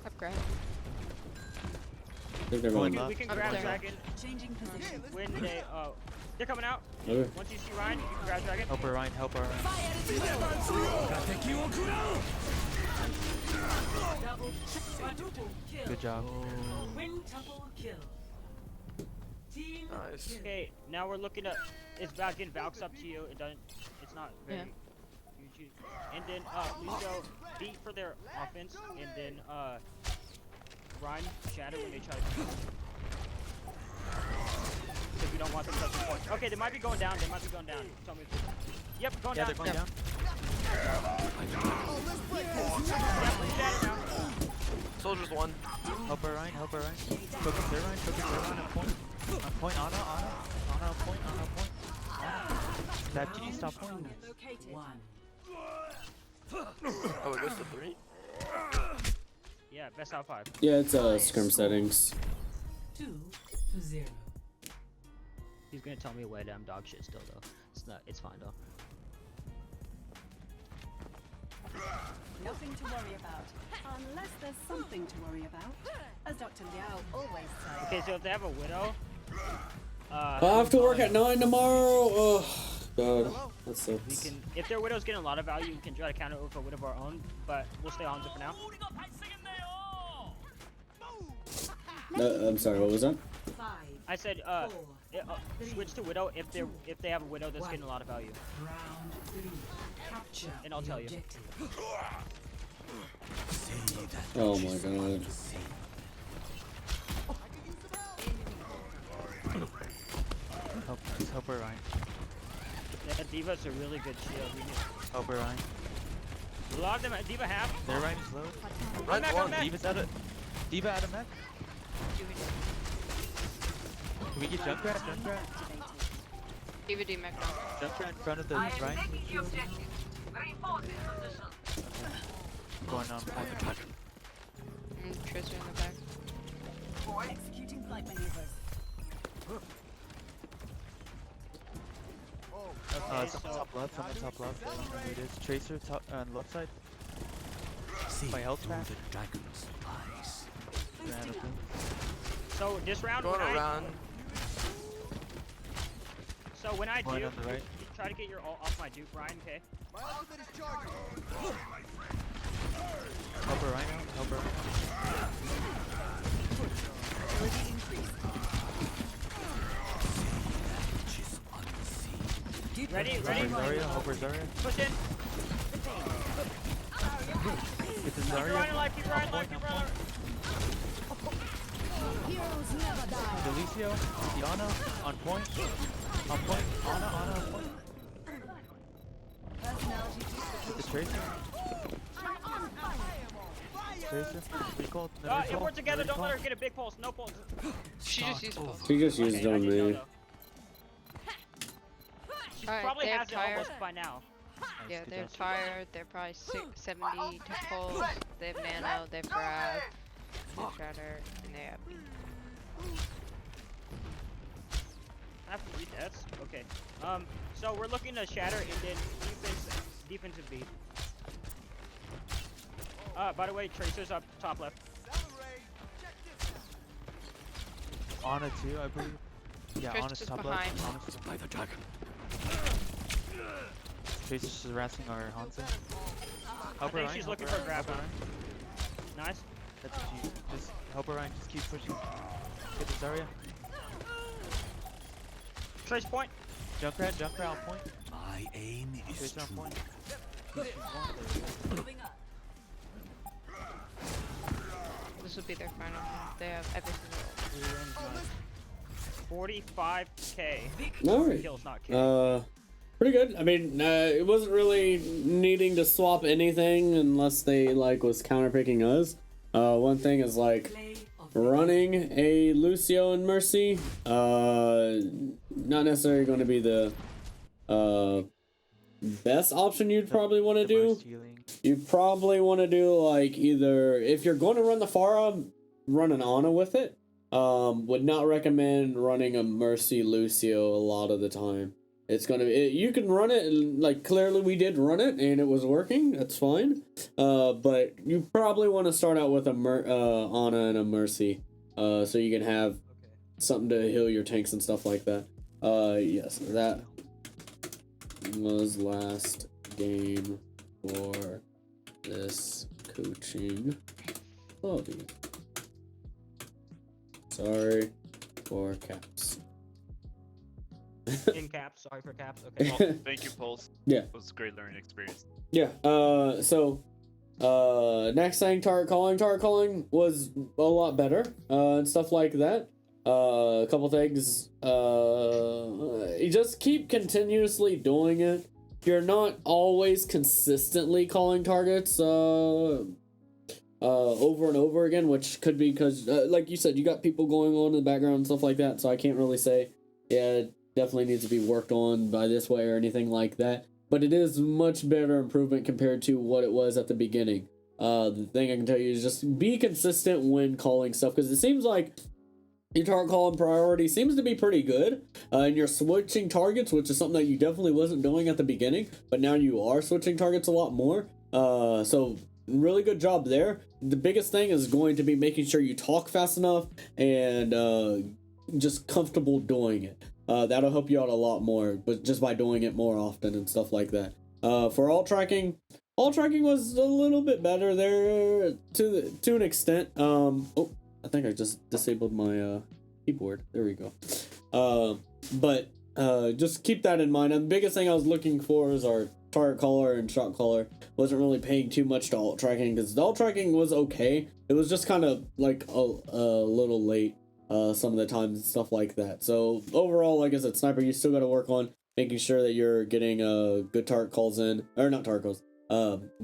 Up grab. I think they're going. We can grab there. dragon Changing position. when they They're coming out. Okay. Once you see Ryan, you can grab Dragon. Help her, Ryan. Help her, Ryan. Good job. Quintuple kill. Team Nice. Okay, now we're looking at. It's about getting Valk's up to you. It doesn't. It's not very. And then Lucio beat for their offense, and then Ryan shatter when they try to. Because we don't want them touching points. Okay, they might be going down. They might be going down. Tell me. Yep, going down. They're going down. Shatter now. Soldier's one. Help her, Ryan. Help her, Ryan. Focus there, Ryan. Focus there, Ryan. On point. On point. Anna. Anna on point. Anna on point. Anna. That G, stop point. One. Oh, it goes to 3? Yeah, best out 5. Yeah, it's scrim settings. 2-0. He's gonna tell me why I'm dog shit still though. It's not. It's fine though. Nothing to worry about. Unless there's something to worry about. As Dr. Liao always says. Okay, so if they have a widow, I have to work at 9 tomorrow. Oh god, that we sucks. can. If their widow's getting a lot of value, we can try to counter it with a widow of our own. But we'll stay on it for now. I'm sorry, what was that? 5. I said, switch to widow if they have a widow that's getting a lot of value. Round 3. Capture. And I'll the tell you. objective. Oh my god. Help her, Ryan. Yeah, D.Va's a really good shield. We need Help her, Ryan. a lot of them. D.Va half. Their Ryan is low. Ryan's Mech, one. mech. D.Va's out of. D.Va out of mech. Can we get Junkrat? Junkrat? D.Va D mech now. Junkrat in front of the Ryan. Going on point. Tracer in the back. Executing flight maneuvers. Someone top left, someone top left. I don't know who it is. Tracer top on left side. My health pack. Ran up in. So this round, Going when around. when I Going do, on the right. you try to get your ult off my Duke, Ryan. Okay. Help her right now. Help her right Ready? now. Ready? Help her Zarya. Help her Zarya. Push in. Get the Keep Zarya. Ryan alive. Keep Ryan alive. Keep Ryan alive. Heroes never die. Delicio. Diana. On point. On point. Ana on point. Get the Tracer. Tracer. Recall. No If recall. we're together, No don't let her recall. get a big pulse. No pulse. She just used pulse. She just used Okay, it I on didn't know, me. though. She Alright, probably they have has it tire. almost by now. Yeah, good they're job. tired. They're probably 70 to pulse. They have nano. They have grab. They have shatter, and they have. I have to read that. Okay. So we're looking to shatter and then defensive beat. By the way, Tracer's up top left. Ana too, I believe. Yeah, Tracer's Ana's top behind. left. Ana's top left. Tracer's just harassing our Hanzo. I Help her, think Ryan. she's Help looking her, for a grab. help her, Ryan. Nice. That's what you just help her, Ryan. Just keep pushing. Get the Zarya. Trace point. Junkrat on point. My aim is Tracer on point. This will be their final round. They have every single. 45k. Alright. Kills, not kills. Pretty good. I mean, it wasn't really needing to swap anything unless they like was counterpicking us. One thing is like running a Lucio and Mercy. Not necessarily going to be the best option you'd probably want to The do. most healing. You probably want to do like either if you're going to run the Pharah, run an Ana with it. Would not recommend running a Mercy Lucio a lot of the time. It's gonna be, you can run it, and like clearly we did run it and it was working. That's fine. But you probably want to start out with a Ana and a Mercy, so you can have something to heal your tanks and stuff like that. Yes, that was last game for this coaching lobby. Sorry for caps. In caps, sorry for caps. Okay. Well, thank you, Pulse. Yeah. It was a great learning experience. Yeah. Next thing, target calling was a lot better. And stuff like that. A couple things. You just keep continuously doing it. You're not always consistently calling targets. Over and over again, which could be because, like you said, you got people going on in the background and stuff like that. So I can't really say, yeah, it definitely needs to be worked on by this way or anything like that. But it is much better improvement compared to what it was at the beginning. The thing I can tell you is just be consistent when calling stuff, because it seems like your target calling priority seems to be pretty good, and you're switching targets, which is something that you definitely wasn't doing at the beginning, but now you are switching targets a lot more. So really good job there. The biggest thing is going to be making sure you talk fast enough and just comfortable doing it. That'll help you out a lot more, but just by doing it more often and stuff like that. For alt tracking was a little bit better there to an extent. Oh, I think I just disabled my keyboard. There we go. But just keep that in mind. And the biggest thing I was looking for is our target caller and shot caller. Wasn't really paying too much to alt tracking, because the alt tracking was okay. It was just kind of like a little late some of the times and stuff like that. So overall, like I said, sniper, you still got to work on making sure that you're getting good target calls in, or not target calls,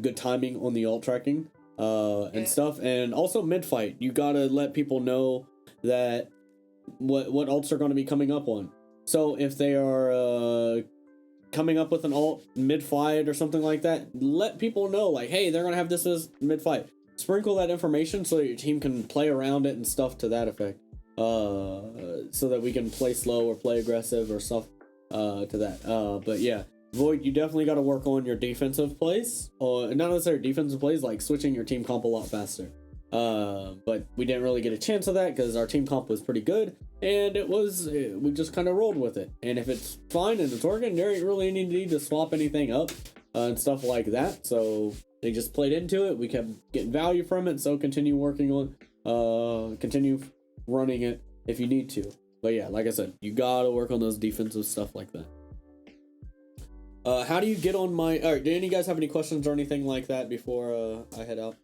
good timing on the alt tracking and stuff. And also mid fight, you gotta let people know that what ults are going to be coming up on. So if they are coming up with an alt mid fight or something like that, let people know, like, hey, they're gonna have this as mid fight. Sprinkle that information so that your team can play around it and stuff to that effect, so that we can play slow or play aggressive or stuff to that. But yeah, Void, you definitely got to work on your defensive plays, or not necessarily defensive plays, like switching your team comp a lot faster. But we didn't really get a chance of that because our team comp was pretty good, and we just kind of rolled with it. And if it's fine and it's working, there ain't really any need to swap anything up and stuff like that. So they just played into it. We kept getting value from it, so continue working on, continue running it if you need to. But yeah, like I said, you gotta work on those defensive stuff like that. How do you get on my... Alright, do any of you guys have any questions or anything like that before I head out?